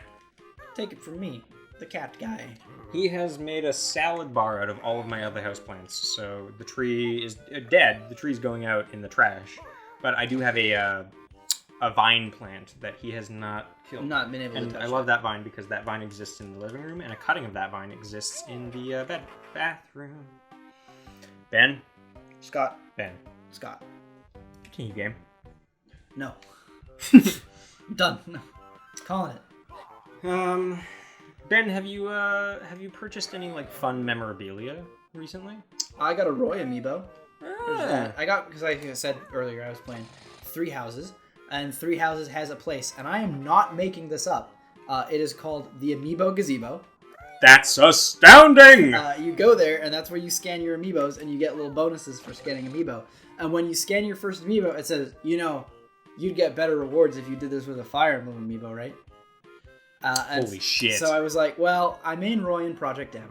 Speaker 1: Take it from me, the cat guy.
Speaker 2: He has made a salad bar out of all of my other houseplants. So the tree is dead. The tree's going out in the trash. But I do have a vine plant that he has not killed.
Speaker 1: Not been able to touch.
Speaker 2: And I love that vine because that vine exists in the living room, and a cutting of that vine exists in the bathroom. Ben?
Speaker 1: Scott.
Speaker 2: Ben.
Speaker 1: Scott.
Speaker 2: Continue, game.
Speaker 1: No. I'm done. No. Calling it.
Speaker 2: Ben, have you purchased any like fun memorabilia recently?
Speaker 1: I got a Roy amiibo.
Speaker 2: Ah.
Speaker 1: I got, because like I said earlier, I was playing Three Houses, and Three Houses has a place, and I am not making this up. It is called the Amiibo Gazebo.
Speaker 2: That's astounding!
Speaker 1: You go there, and that's where you scan your amiibos, and you get little bonuses for scanning amiibo. And when you scan your first amiibo, it says, you'd get better rewards if you did this with a Fire Emblem amiibo, right?
Speaker 2: Holy shit.
Speaker 1: So I was like, well, I main Roy in Project M.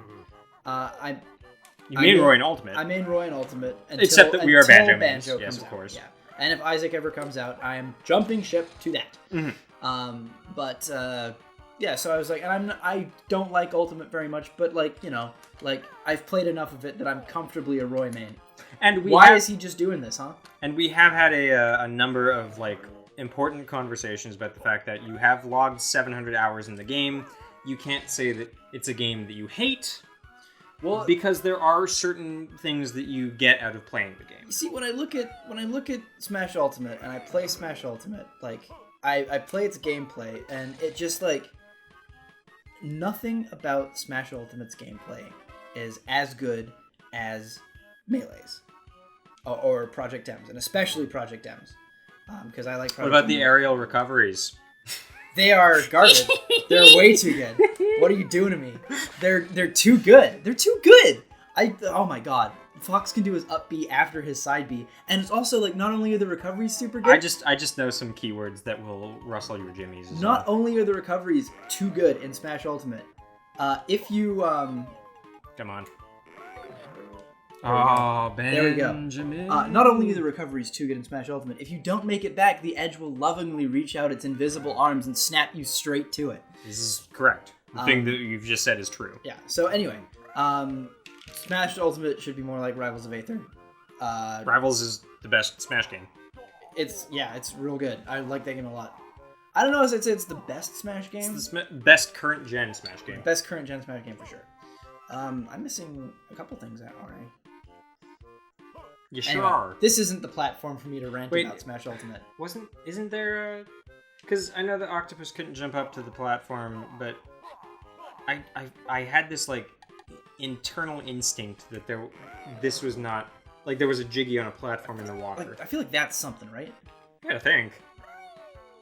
Speaker 2: You main Roy in Ultimate.
Speaker 1: I main Roy in Ultimate.
Speaker 2: Except that we are Banjo
Speaker 1: Banjo
Speaker 2: yes,
Speaker 1: comes
Speaker 2: of course.
Speaker 1: out. Yeah. And if Isaac ever comes out, I am jumping ship to that.
Speaker 2: Mm-hmm.
Speaker 1: Yeah, so I was like, and I don't like Ultimate very much, but like, you know, like I've played enough of it that I'm comfortably a Roy main.
Speaker 2: And
Speaker 1: why is he just doing this, huh?
Speaker 2: And we have had a number of like important conversations about the fact that you have logged 700 hours in the game. You can't say that it's a game that you hate. Well, because there are certain things that you get out of playing the game.
Speaker 1: You see, when I look at Smash Ultimate and I play Smash Ultimate, like I play its gameplay, and it just like nothing about Smash Ultimate's gameplay is as good as Melee's or Project M's, and especially Project M's, because I like. Project
Speaker 2: What about
Speaker 1: M.
Speaker 2: the aerial recoveries?
Speaker 1: They are garbage. They're way too good. What are you doing to me? They're too good. They're too good. Oh my god. Fox can do his up B after his side B, and it's also like not only are the recoveries super good.
Speaker 2: I just know some keywords that will rustle your jimmies.
Speaker 1: Not only are the recoveries too good in Smash Ultimate, if you
Speaker 2: come on. Oh,
Speaker 1: there we go.
Speaker 2: Benjamin.
Speaker 1: Not only are the recoveries too good in Smash Ultimate, if you don't make it back, the edge will lovingly reach out its invisible arms and snap you straight to it.
Speaker 2: This is correct. The thing that you've just said is true.
Speaker 1: Yeah. So anyway, Smash Ultimate should be more like Rivals of Aether.
Speaker 2: Rivals is the best Smash game.
Speaker 1: It's real good. I like that game a lot. I don't know if it's the best Smash game.
Speaker 2: It's the best current gen Smash game.
Speaker 1: Best current gen Smash game for sure. I'm missing a couple things out already.
Speaker 2: You
Speaker 1: anyway,
Speaker 2: sure are.
Speaker 1: This isn't the platform for me to rant about Smash Ultimate.
Speaker 2: Isn't there a... Because I know that Octopus couldn't jump up to the platform, but I had this like internal instinct that this was not like there was a Jiggy on a platform in the water.
Speaker 1: Like, I feel like that's something, right?
Speaker 2: Yeah, I think.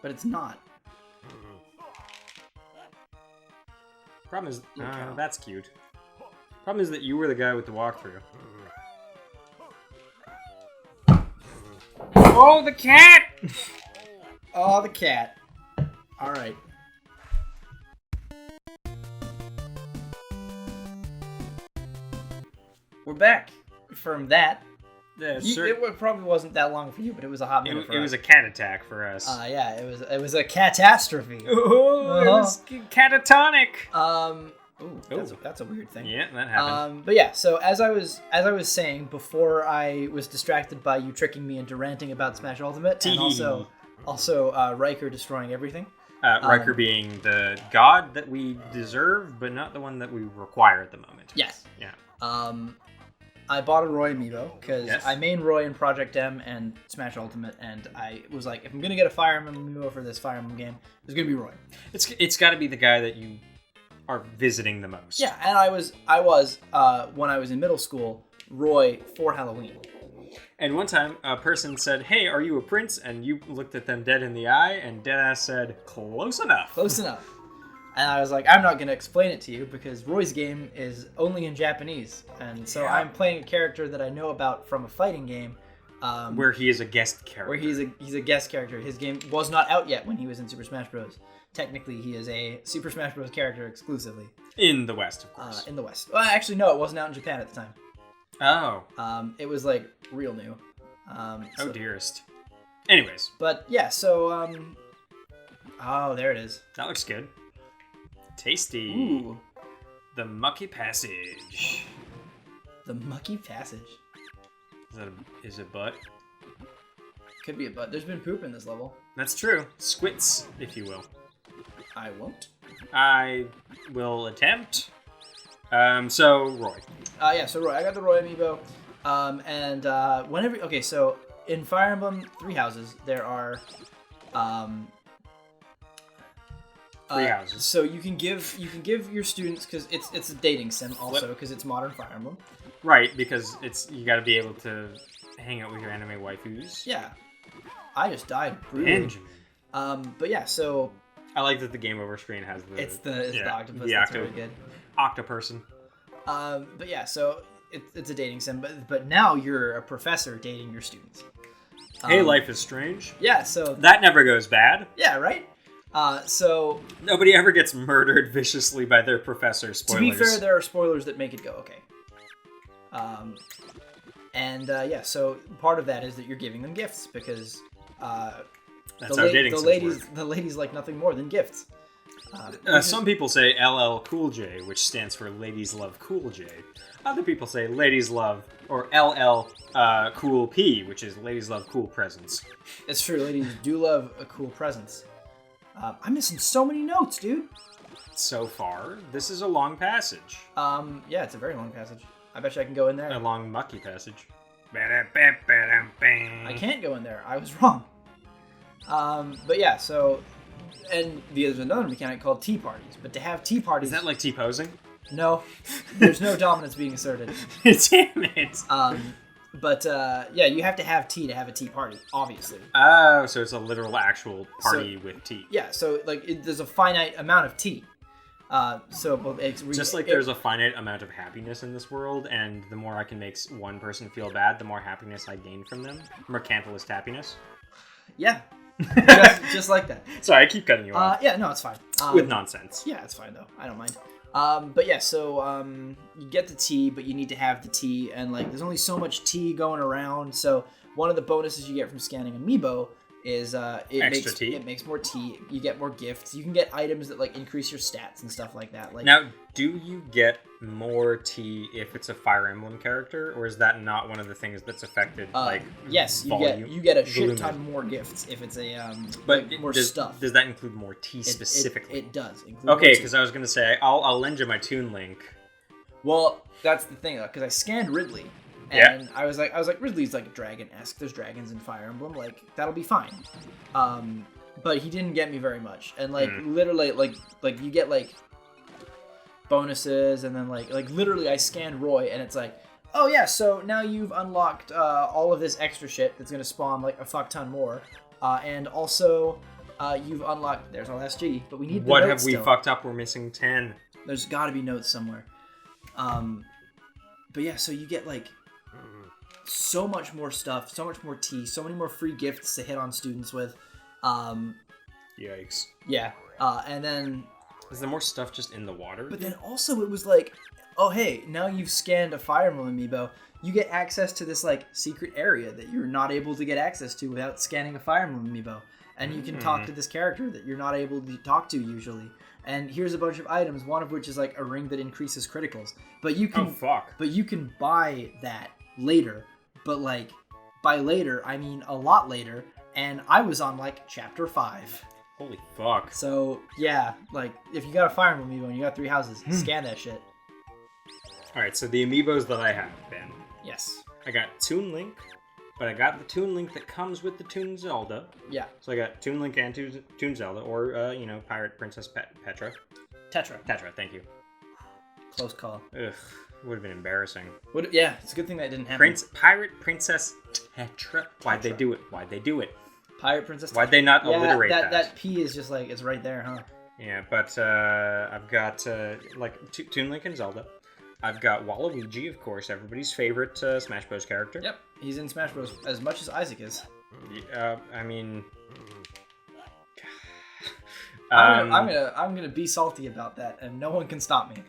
Speaker 1: But it's not.
Speaker 2: Problem is, that's cute. Problem is that you were the guy with the walkthrough.
Speaker 3: Oh, the cat!
Speaker 1: Oh, the cat. All right. We're back from that.
Speaker 2: Yeah,
Speaker 1: it probably wasn't that long for you, but it was a hot minute for us.
Speaker 2: It was a cat attack for us.
Speaker 1: Yeah, it was a catastrophe.
Speaker 2: Oh, it was catatonic.
Speaker 1: That's a weird thing.
Speaker 2: Yeah, that happened.
Speaker 1: But yeah, so as I was saying before, I was distracted by you tricking me into ranting about Smash Ultimate, and also Riker destroying everything.
Speaker 2: Riker being the god that we deserve, but not the one that we require at the moment.
Speaker 1: Yes.
Speaker 2: Yeah.
Speaker 1: I bought a Roy amiibo because I main Roy in Project M and Smash Ultimate, and I was like, if I'm gonna get a Fire Emblem amiibo for this Fire Emblem game, it's gonna be Roy.
Speaker 2: It's got to be the guy that you are visiting the most.
Speaker 1: Yeah, and I was when I was in middle school, Roy for Halloween.
Speaker 2: And one time, a person said, "Hey, are you a prince?" And you looked at them dead in the eye, and Deadass said, "Close enough."
Speaker 1: Close enough. And I was like, I'm not going to explain it to you because Roy's game is only in Japanese. And so I'm playing a character that I know about from a fighting game.
Speaker 2: Where he is a guest character.
Speaker 1: Where he's a guest character. His game was not out yet when he was in Super Smash Bros. Technically, he is a Super Smash Bros. Character exclusively.
Speaker 2: In the West, of course.
Speaker 1: In the West. Well, actually, no, it wasn't out in Japan at the time.
Speaker 2: Oh.
Speaker 1: It was, like, real new.
Speaker 2: Dearest. Anyways.
Speaker 1: But, yeah, so, oh, there it is.
Speaker 2: That looks good. Tasty.
Speaker 1: Ooh.
Speaker 2: The Mucky Passage.
Speaker 1: The Mucky Passage.
Speaker 2: Is it butt?
Speaker 1: Could be a butt. There's been poop in this level.
Speaker 2: That's true. Squits, if you will.
Speaker 1: I won't.
Speaker 2: I will attempt. So, Roy.
Speaker 1: So Roy. I got the Roy amiibo. Okay, so in Fire Emblem Three Houses, there are...
Speaker 2: Three houses.
Speaker 1: So you can give your students, because it's a dating sim also, because it's modern Fire Emblem.
Speaker 2: Right, because you got to be able to hang out with your anime waifus.
Speaker 1: Yeah, I just died brutally.
Speaker 2: Benjamin.
Speaker 1: But yeah, so
Speaker 2: I like that the game over screen has the
Speaker 1: the octopus.
Speaker 2: The
Speaker 1: that's really good.
Speaker 2: Octoperson.
Speaker 1: But yeah, so it's a dating sim, but now you're a professor dating your students.
Speaker 2: Hey, life is strange.
Speaker 1: Yeah, so
Speaker 2: that never goes bad.
Speaker 1: Yeah, right. So
Speaker 2: nobody ever gets murdered viciously by their professor. Spoilers.
Speaker 1: To be fair, there are spoilers that make it go okay. So part of that is that you're giving them gifts because
Speaker 2: That's how dating sims work.
Speaker 1: The ladies like nothing more than gifts.
Speaker 2: Some people say LL Cool J, which stands for Ladies Love Cool J. Other people say Ladies Love, or LL Cool P, which is Ladies Love Cool Presents.
Speaker 1: It's true, ladies do love a cool presents. I'm missing so many notes, dude.
Speaker 2: So far, this is a long passage.
Speaker 1: Yeah, it's a very long passage. I bet you I can go in there.
Speaker 2: A long, mucky passage.
Speaker 1: I can't go in there. I was wrong. But yeah, so... And there's another mechanic called tea parties. But to have tea parties...
Speaker 2: Is that like T-posing?
Speaker 1: No. There's no dominance being asserted.
Speaker 2: Damn it.
Speaker 1: But yeah, you have to have tea to have a tea party, obviously.
Speaker 2: Oh, so it's a literal actual party with tea.
Speaker 1: Yeah, so like there's a finite amount of tea.
Speaker 2: Just like there's a finite amount of happiness in this world, and the more I can make one person feel bad, the more happiness I gain from them. Mercantilist happiness.
Speaker 1: Yeah. just like that.
Speaker 2: Sorry, I keep cutting you off.
Speaker 1: Yeah, no, it's fine.
Speaker 2: With nonsense.
Speaker 1: Yeah, it's fine though. I don't mind. But yeah, so you get the tea, but you need to have the tea, and like there's only so much tea going around. So one of the bonuses you get from scanning Amiibo is it makes more tea. You get more gifts. You can get items that like increase your stats and stuff like that. Like
Speaker 2: now, do you get more tea if it's a Fire Emblem character, or is that not one of the things that's affected?
Speaker 1: Yes,
Speaker 2: volume?
Speaker 1: you get a shit ton more gifts if it's a more stuff.
Speaker 2: Does that include more tea specifically?
Speaker 1: It does.
Speaker 2: Okay, because I was gonna say I'll lend you my Toon Link.
Speaker 1: Well, that's the thing, because I scanned Ridley. And I was like, Ridley's like dragon-esque. There's dragons in Fire Emblem. Like, that'll be fine. But he didn't get me very much. And like, literally, like you get like bonuses, and then like literally, I scanned Roy, and it's like, oh yeah, so now you've unlocked all of this extra shit that's gonna spawn like a fuck ton more, and also you've unlocked. There's all SG, but we need.
Speaker 2: What have we fucked up? We're missing 10.
Speaker 1: There's got to be notes somewhere. But yeah, so you get like. So much more stuff, so much more tea, so many more free gifts to hit on students with.
Speaker 2: Yikes.
Speaker 1: Yeah. And then...
Speaker 2: Is there more stuff just in the water?
Speaker 1: But then also it was like, oh hey, now you've scanned a Fire Emblem Amiibo, you get access to this like secret area that you're not able to get access to without scanning a Fire Emblem Amiibo. And you can talk to this character that you're not able to talk to usually. And here's a bunch of items, one of which is like a ring that increases criticals. But you can...
Speaker 2: Oh, fuck.
Speaker 1: But you can buy that later. But, like, by later, I mean a lot later, and I was on, like, Chapter 5.
Speaker 2: Holy fuck.
Speaker 1: So, yeah, like, if you got a Fire Emblem Amiibo and you got 3 houses, scan that shit.
Speaker 2: Alright, so the Amiibos that I have, Ben.
Speaker 1: Yes.
Speaker 2: I got Toon Link, but I got the Toon Link that comes with the Toon Zelda.
Speaker 1: Yeah.
Speaker 2: So I got Toon Link and Toon Zelda, or, Pirate Princess Petra. Tetra, thank you.
Speaker 1: Close call.
Speaker 2: Ugh. Would have been embarrassing.
Speaker 1: Yeah, it's a good thing that didn't happen.
Speaker 2: Pirate Princess Tetra. Why'd they do it?
Speaker 1: Pirate Princess Tetra.
Speaker 2: Why'd they not alliterate that?
Speaker 1: That P is just like, it's right there, huh?
Speaker 2: Yeah, but I've got, Toon Link and Zelda. I've got Waluigi, of course, everybody's favorite Smash Bros. Character.
Speaker 1: Yep, he's in Smash Bros. As much as Isaac is.
Speaker 2: I mean...
Speaker 1: I'm gonna be salty about that, and no one can stop me.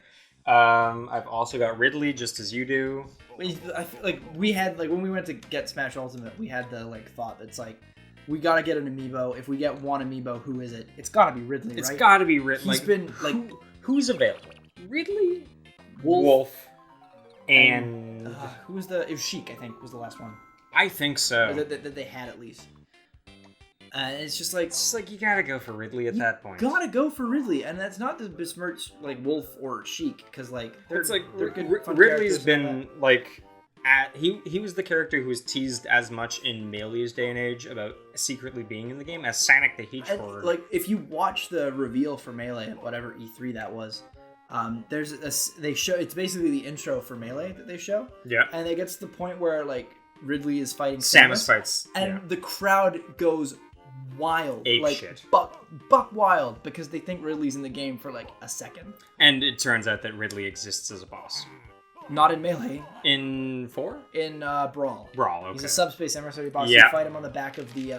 Speaker 2: I've also got Ridley, just as you do.
Speaker 1: I feel like we had, like, when we went to get Smash Ultimate, we had the, like, thought that's like, we gotta get an Amiibo. If we get one Amiibo, who is it? It's gotta be Ridley, right?
Speaker 2: It's gotta be Ridley.
Speaker 1: He's been, like...
Speaker 2: Who's available? Ridley, Wolf, and...
Speaker 1: who was it was Sheik, I think, was the last one.
Speaker 2: I think so.
Speaker 1: That they had, at least. It's just like
Speaker 2: you gotta go for Ridley at that point.
Speaker 1: Gotta go for Ridley, and that's not to besmirch like Wolf or Sheik, because like they're good.
Speaker 2: Ridley's been like he was the character who was teased as much in Melee's day and age about secretly being in the game as Sonic the Hedgehog.
Speaker 1: Like if you watch the reveal for Melee at whatever E3 that was, they show it's basically the intro for Melee that they show.
Speaker 2: Yeah,
Speaker 1: and it gets to the point where like Ridley is fighting
Speaker 2: Samus fights,
Speaker 1: and the crowd goes wild,
Speaker 2: ape
Speaker 1: like
Speaker 2: shit.
Speaker 1: buck wild, because they think Ridley's in the game for like a second.
Speaker 2: And it turns out that Ridley exists as a boss.
Speaker 1: Not in Melee.
Speaker 2: In 4?
Speaker 1: In Brawl.
Speaker 2: Brawl, okay.
Speaker 1: He's a subspace emissary boss.
Speaker 2: Yeah.
Speaker 1: You fight him on the back of the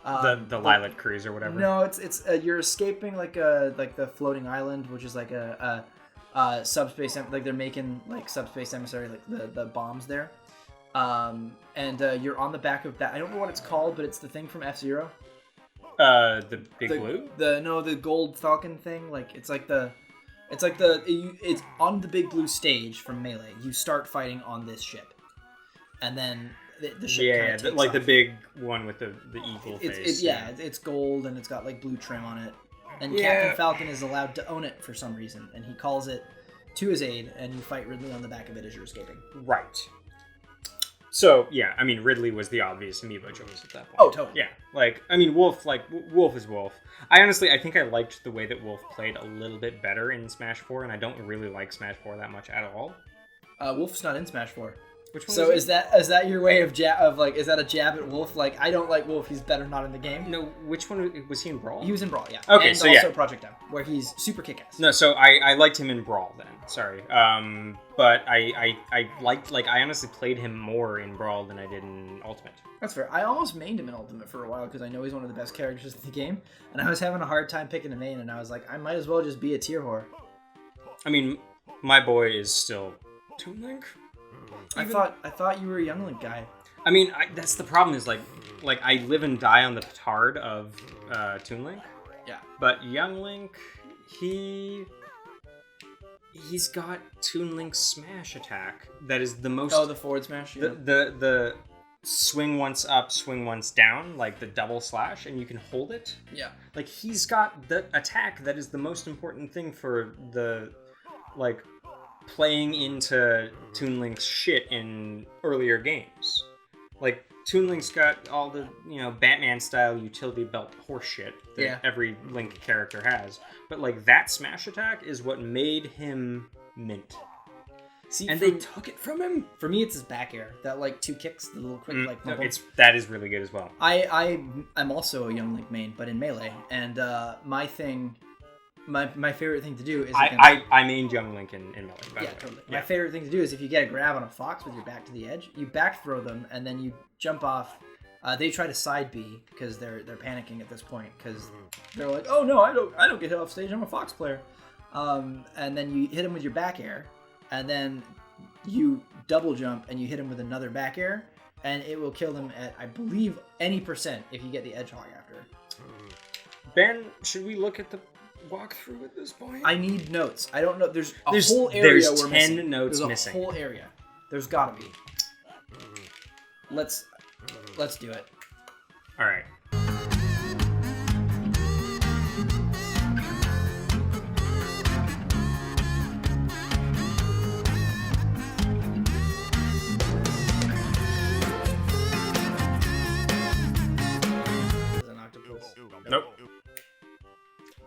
Speaker 2: Lilac Cruise or whatever.
Speaker 1: No, it's you're escaping like the floating island, which is like a subspace, like they're making like subspace emissary, like the bombs there. and you're on the back of that. I don't know what it's called, but it's the thing from F-Zero.
Speaker 2: The big blue?
Speaker 1: The gold falcon thing. Like it's on the big blue stage from Melee. You start fighting on this ship, and then the ship kind of takes
Speaker 2: like
Speaker 1: off.
Speaker 2: the big one with the eagle face.
Speaker 1: It's gold and it's got like blue trim on it. And Captain Falcon is allowed to own it for some reason, and he calls it to his aid, and you fight Ridley on the back of it as you're escaping.
Speaker 2: Right. So, yeah, I mean, Ridley was the obvious amiibo choice at that point.
Speaker 1: Oh, totally.
Speaker 2: Yeah, like, I mean, Wolf is Wolf. I think I liked the way that Wolf played a little bit better in Smash 4, and I don't really like Smash 4 that much at all.
Speaker 1: Wolf's not in Smash 4.
Speaker 2: Which one
Speaker 1: so is that your way of is that a jab at Wolf? Like, I don't like Wolf, he's better not in the game.
Speaker 2: No, which one was he in Brawl?
Speaker 1: He was in Brawl, yeah.
Speaker 2: Okay,
Speaker 1: and
Speaker 2: so
Speaker 1: also Project M, where he's super kick-ass.
Speaker 2: No, so I liked him in Brawl then. Sorry, but I liked I honestly played him more in Brawl than I did in Ultimate.
Speaker 1: That's fair. I almost mained him in Ultimate for a while because I know he's one of the best characters in the game, and I was having a hard time picking a main, and I was like, I might as well just be a tier whore.
Speaker 2: I mean, my boy is still Toon Link.
Speaker 1: I thought you were a Young Link guy.
Speaker 2: I mean, that's the problem is like I live and die on the petard of Toon Link.
Speaker 1: Yeah.
Speaker 2: But Young Link, he's got Toon Link's smash attack that is the most.
Speaker 1: Oh, the forward smash. Yeah.
Speaker 2: The swing once up, swing once down, like the double slash, and you can hold it.
Speaker 1: Yeah.
Speaker 2: Like he's got the attack that is the most important thing for the playing into Toon Link's shit in earlier games. Like, Toon Link's got all the, Batman-style utility belt horseshit that every Link character has. But, that smash attack is what made him mint.
Speaker 1: See,
Speaker 2: and they took it from him?
Speaker 1: For me, it's his back air. That, 2 kicks, the little quick,
Speaker 2: that is really good as well.
Speaker 1: I'm also a Young Link main, but in Melee. And my favorite thing to do is...
Speaker 2: I mained Young Link in Melee, by the way.
Speaker 1: Totally. Yeah. My favorite thing to do is if you get a grab on a fox with your back to the edge, you back throw them, and then you jump off. They try to side B because they're panicking at this point because they're like, oh no, I don't get hit off stage, I'm a fox player. And then you hit him with your back air, and then you double jump and you hit him with another back air, and it will kill them at, I believe, any percent if you get the edge hog after.
Speaker 2: Ben, should we look at the walkthrough at this point?
Speaker 1: I need notes. I don't know. There's whole area we're missing.
Speaker 2: 10 notes
Speaker 1: there's
Speaker 2: missing.
Speaker 1: A whole area. There's gotta be. Let's do it.
Speaker 2: All right.
Speaker 1: There's an octopus.
Speaker 2: Nope.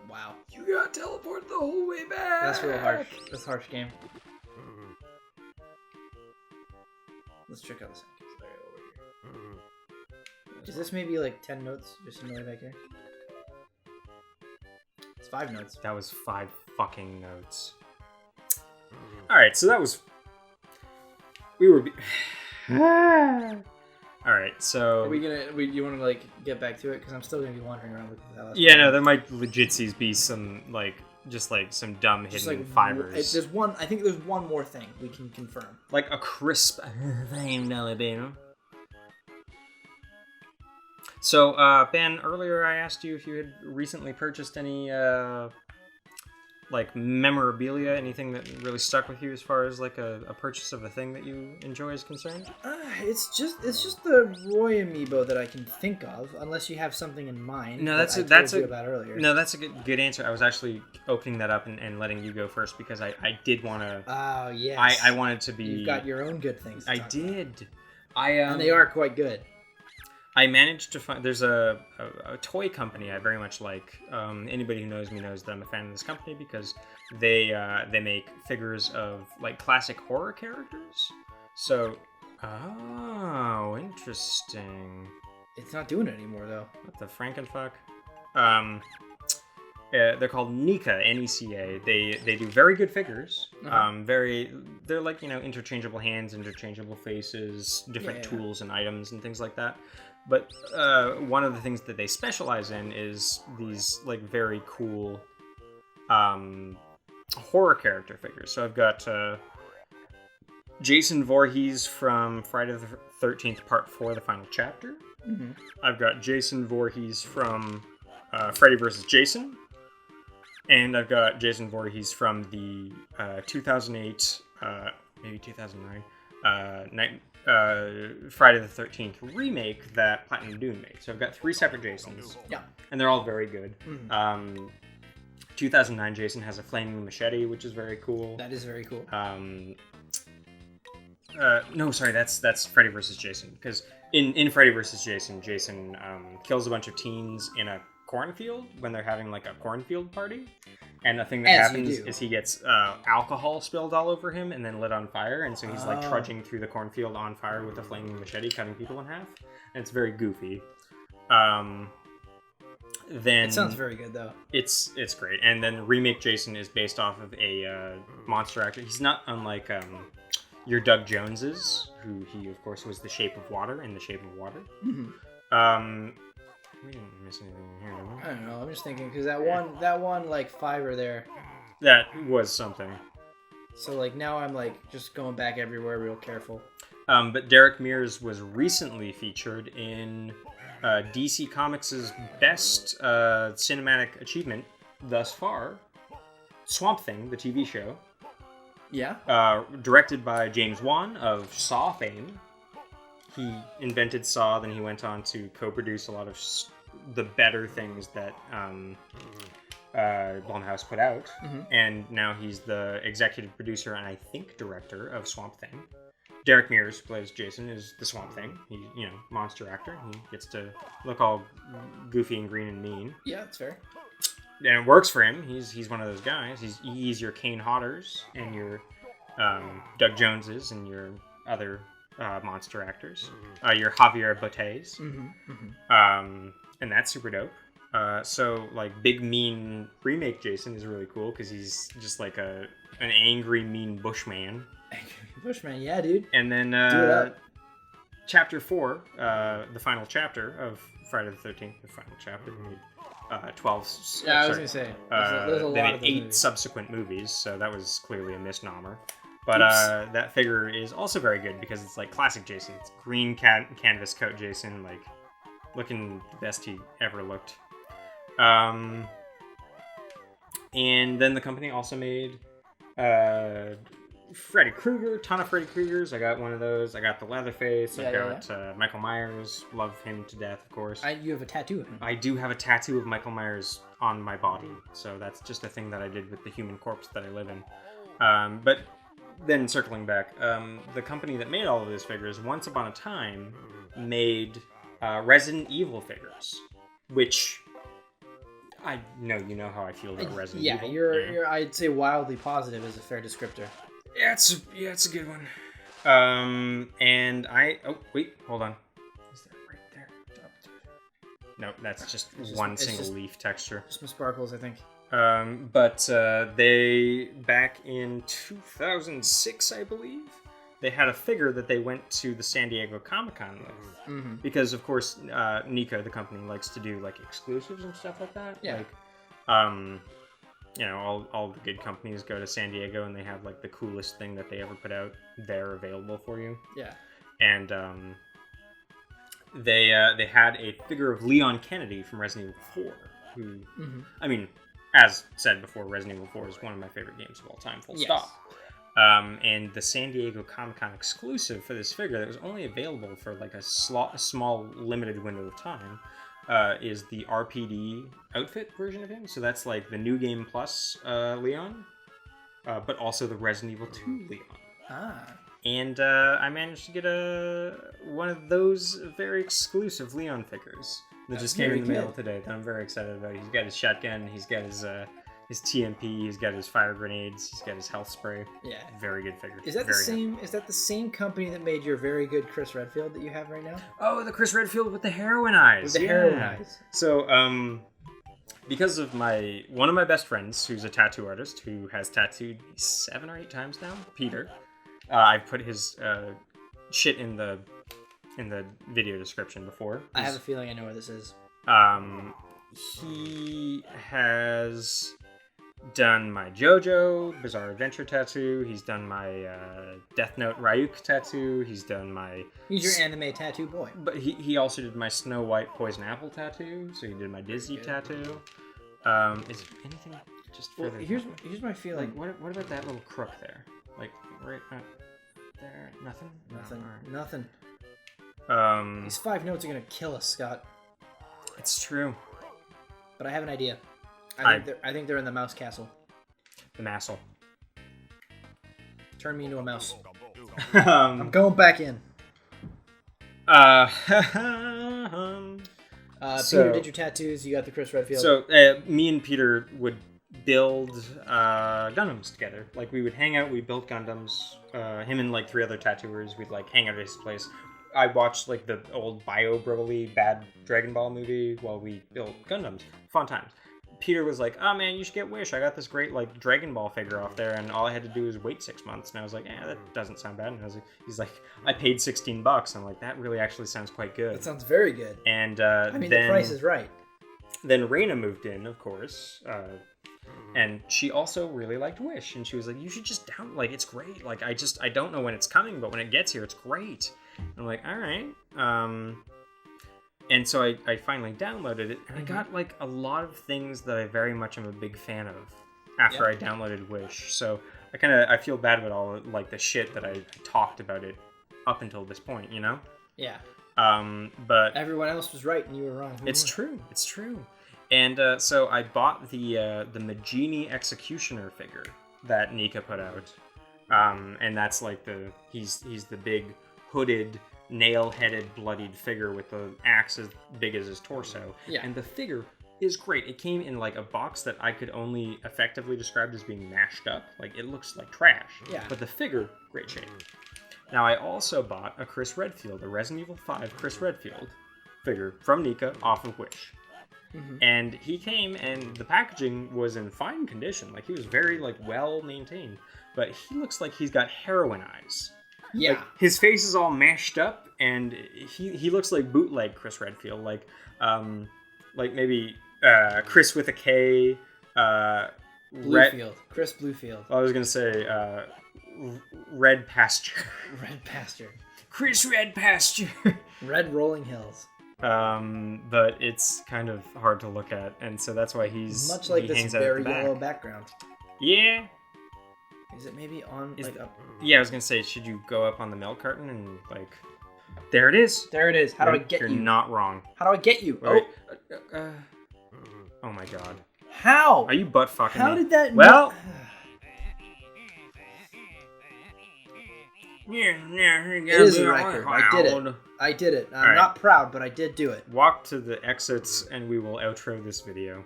Speaker 1: Wow.
Speaker 2: You got teleported the whole way back.
Speaker 1: That's real harsh. That's a harsh game. Let's check out the sound. Is this maybe 10 notes just in the way back here? It's 5 notes.
Speaker 2: That was 5 fucking notes. Alright, so that was... Alright, so...
Speaker 1: Are we gonna... you want to, get back to it? Because I'm still gonna be wandering around looking for that.
Speaker 2: Yeah, no, there might legitsies be some, some dumb hidden fibers.
Speaker 1: I think there's one more thing we can confirm.
Speaker 2: Like a crisp... So, Ben, earlier I asked you if you had recently purchased any, memorabilia, anything that really stuck with you as far as, a purchase of a thing that you enjoy is concerned?
Speaker 1: It's just the Roy amiibo that I can think of, unless you have something in mind.
Speaker 2: No, that's a good answer. I was actually opening that up and letting you go first because I did want to...
Speaker 1: Oh, yes.
Speaker 2: I wanted to be...
Speaker 1: You've got your own good things to talk
Speaker 2: did.
Speaker 1: About. And they are quite good.
Speaker 2: I managed to find... There's a toy company I very much like. Anybody who knows me knows that I'm a fan of this company because they make figures of, classic horror characters. So... Oh, interesting.
Speaker 1: It's not doing it anymore, though.
Speaker 2: What the frankenfuck? They're called NECA, N-E-C-A. They do very good figures.
Speaker 1: Uh-huh.
Speaker 2: They're interchangeable hands, interchangeable faces, different tools and items and things like that. But one of the things that they specialize in is these very cool horror character figures. So I've got Jason Voorhees from Friday the 13th Part 4, the final chapter.
Speaker 1: Mm-hmm.
Speaker 2: I've got Jason Voorhees from Freddy vs. Jason. And I've got Jason Voorhees from the 2008, maybe 2009, Friday the 13th remake that Platinum Dune made. So I've got 3 separate Jasons.
Speaker 1: Yeah.
Speaker 2: And they're all very good.
Speaker 1: Mm-hmm.
Speaker 2: 2009 Jason has a flaming machete, which is very cool.
Speaker 1: That is very cool.
Speaker 2: No, sorry, that's Freddy vs. Jason. Because in Freddy vs. Jason, Jason kills a bunch of teens in a cornfield when they're having like a cornfield party. And the thing that happens is he gets alcohol spilled all over him and then lit on fire. And so he's like trudging through the cornfield on fire with a flaming machete, cutting people in half. And it's very goofy. Then
Speaker 1: it sounds very good though.
Speaker 2: It's great. And then remake Jason is based off of a monster actor. He's not unlike your Doug Joneses, who he of course was the Shape of Water in The Shape of Water.
Speaker 1: Mm-hmm.
Speaker 2: We didn't miss anything here.
Speaker 1: I don't know. I'm just thinking because that one like fiber there.
Speaker 2: That was something.
Speaker 1: So like now I'm like just going back everywhere, real careful.
Speaker 2: But Derek Mears was recently featured in DC Comics' best cinematic achievement thus far, Swamp Thing, the TV show.
Speaker 1: Yeah.
Speaker 2: Directed by James Wan of Saw fame. He invented Saw, then he went on to co-produce a lot of the better things that Blumhouse put out.
Speaker 1: Mm-hmm.
Speaker 2: And now he's the executive producer and I think director of Swamp Thing. Derek Mears plays Jason, is the Swamp Thing. He's, monster actor. He gets to look all goofy and green and mean.
Speaker 1: Yeah, that's fair.
Speaker 2: And it works for him. He's one of those guys. He's your Kane Hodder's and your Doug Joneses and your other monster actors. Your Javier Botes.
Speaker 1: Mm-hmm. Mm-hmm.
Speaker 2: And that's super dope. So, like, big, mean remake Jason is really cool because he's just like an angry, mean bushman.
Speaker 1: Bushman, yeah, dude.
Speaker 2: And then Chapter 4, the final chapter of Friday the 13th, the final chapter, made 12.
Speaker 1: Yeah, I was going to say. There's a
Speaker 2: they
Speaker 1: lot
Speaker 2: made
Speaker 1: of
Speaker 2: 8
Speaker 1: movies.
Speaker 2: subsequent movies, so that was clearly a misnomer. But that figure is also very good because it's like classic Jason. It's green canvas coat Jason, like looking the best he ever looked. And then the company also made Freddy Krueger, ton of Freddy Kruegers. I got one of those. I got the Leatherface. I got Michael Myers. Love him to death, of course.
Speaker 1: You have a tattoo of him.
Speaker 2: I do have a tattoo of Michael Myers on my body, so that's just a thing that I did with the human corpse that I live in. But then circling back, the company that made all of these figures, once upon a time, made Resident Evil figures, which I know you know how I feel about Resident Evil.
Speaker 1: Yeah, you're I'd say wildly positive is a fair descriptor.
Speaker 2: Yeah, it's a good one. And wait, hold on. Is that right there? No, that's just one single leaf texture.
Speaker 1: Just some sparkles, I think.
Speaker 2: But they, back in 2006, I believe, they had a figure that they went to the San Diego Comic-Con with.
Speaker 1: Mm-hmm.
Speaker 2: Because, of course, Nika, the company, likes to do, like, exclusives and stuff like that.
Speaker 1: Yeah.
Speaker 2: Like, all the good companies go to San Diego and they have, like, the coolest thing that they ever put out there available for you.
Speaker 1: Yeah.
Speaker 2: And, they had a figure of Leon Kennedy from Resident Evil 4, who,
Speaker 1: Mm-hmm.
Speaker 2: I mean, as said before, Resident Evil 4 is one of my favorite games of all time, full stop. And the San Diego Comic-Con exclusive for this figure that was only available for like a small limited window of time is the RPD outfit version of him. So that's like the New Game Plus Leon, but also the Resident Evil 2 Leon.
Speaker 1: Ah.
Speaker 2: And I managed to get one of those very exclusive Leon figures that just came in the mail today that I'm very excited about. He's got his shotgun, he's got his TMP, he's got his fire grenades, he's got his health spray.
Speaker 1: Yeah.
Speaker 2: Very good figure.
Speaker 1: Is that the same company that made your very good Chris Redfield that you have right now?
Speaker 2: Oh, the Chris Redfield with the heroin eyes.
Speaker 1: With the heroin eyes.
Speaker 2: So, because of one of my best friends, who's a tattoo artist, who has tattooed 7 or 8 times now, Peter, I've put his shit in the video description before.
Speaker 1: I have a feeling I know where this is.
Speaker 2: He has done my JoJo Bizarre Adventure tattoo. He's done my Death Note Ryuk tattoo. He's done my...
Speaker 1: He's your anime tattoo boy.
Speaker 2: But he also did my Snow White Poison Apple tattoo. So he did my Disney tattoo. Is there anything just further?
Speaker 1: Well, here's my feeling.
Speaker 2: Like, what about that little crook there? Like right there? Nothing.
Speaker 1: Nothing.
Speaker 2: Nothing.
Speaker 1: These 5 notes are gonna kill us, Scott.
Speaker 2: It's true.
Speaker 1: But I have an idea. I think they're in the mouse castle.
Speaker 2: The Massel.
Speaker 1: Turn me into a mouse.
Speaker 2: I'm
Speaker 1: I'm going back in. Peter did your tattoos. You got the Chris Redfield.
Speaker 2: So me and Peter would build Gundams together. Like we would hang out. We built Gundams. Him and like 3 other tattooers. We'd like hang out at his place. I watched like the old Bio Broly bad Dragon Ball movie while we built Gundams. Fun times. Peter was like, "Oh man, you should get Wish. I got this great like Dragon Ball figure off there, and all I had to do was wait 6 months." And I was like, "Yeah, that doesn't sound bad." And he's like, "I paid $16." I'm like, "That really actually sounds quite good."
Speaker 1: That sounds very good.
Speaker 2: And
Speaker 1: I mean, the price is right.
Speaker 2: Then Raina moved in, of course, and she also really liked Wish, and she was like, "You should just like it's great. Like I don't know when it's coming, but when it gets here, it's great." And I'm like, "All right." And so I finally downloaded it, and I got like a lot of things that I very much am a big fan of after I downloaded Wish. So I feel bad about all like the shit that I talked about it up until this point, you know?
Speaker 1: Yeah.
Speaker 2: But
Speaker 1: everyone else was right and you were wrong.
Speaker 2: It's true. And so I bought the Magini Executioner figure that Nika put out, and that's like he's the big hooded, nail-headed, bloodied figure with the axe as big as his torso.
Speaker 1: Yeah.
Speaker 2: And the figure is great. It came in like a box that I could only effectively describe as being mashed up. Like it looks like trash.
Speaker 1: Yeah.
Speaker 2: But the figure, great shape. Now I also bought a Chris Redfield, a Resident Evil 5 Chris Redfield figure from Nika off of Wish. Mm-hmm. And he came, and the packaging was in fine condition. Like he was very like well maintained, but he looks like he's got heroin eyes.
Speaker 1: Yeah,
Speaker 2: like, his face is all mashed up, and he looks like bootleg Chris Redfield, like maybe Chris with a K,
Speaker 1: Bluefield, Chris Bluefield.
Speaker 2: I was gonna say Red Pasture.
Speaker 1: Red Pasture.
Speaker 2: Chris Red Pasture.
Speaker 1: Red Rolling Hills.
Speaker 2: But it's kind of hard to look at, and so that's why
Speaker 1: much like this very yellow background.
Speaker 2: Yeah.
Speaker 1: Is it maybe on up?
Speaker 2: Yeah, I was gonna say, should you go up on the milk carton and like? There it is.
Speaker 1: There it is. How do I get you?
Speaker 2: You're not wrong.
Speaker 1: How do I get you?
Speaker 2: Wait, oh my god.
Speaker 1: How?
Speaker 2: Are you butt fucking me?
Speaker 1: How did that?
Speaker 2: Well.
Speaker 1: It is a record. I did it. I'm not proud, but I did do it.
Speaker 2: Walk to the exits, and we will outro this video.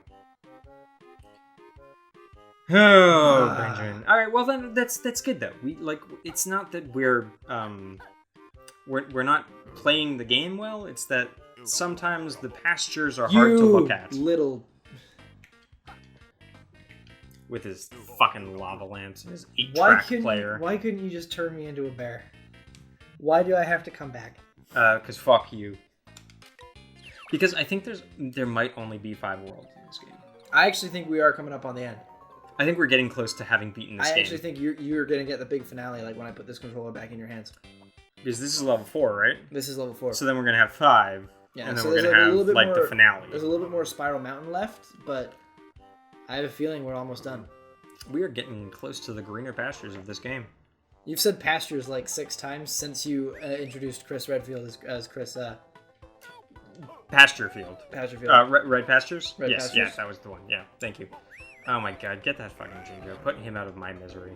Speaker 2: Oh, Benjamin. All right. Well, then that's good though. We like. It's not that we're not playing the game well. It's that sometimes the pastures are hard to look at.
Speaker 1: Little.
Speaker 2: With his fucking lava lamps and his 8-track player.
Speaker 1: Why couldn't you just turn me into a bear? Why do I have to come back?
Speaker 2: Because fuck you. Because I think there might only be 5 worlds in this game.
Speaker 1: I actually think we are coming up on the end.
Speaker 2: I think we're getting close to having beaten this game.
Speaker 1: I actually think you're going to get the big finale, like when I put this controller back in your hands.
Speaker 2: Because this is level 4, right?
Speaker 1: This is level 4.
Speaker 2: So then we're going to have 5.
Speaker 1: Yeah,
Speaker 2: and then
Speaker 1: so
Speaker 2: we're going to have like the finale.
Speaker 1: There's a little bit more Spiral Mountain left, but I have a feeling we're almost done.
Speaker 2: We are getting close to the greener pastures of this game.
Speaker 1: You've said pastures like 6 times since you introduced Chris Redfield as Chris...
Speaker 2: Pasturefield. Red Pastures?
Speaker 1: Red
Speaker 2: yes,
Speaker 1: Pastures?
Speaker 2: Yeah, that was the one. Yeah, thank you. Oh my god, get that fucking ginger. Putting him out of my misery.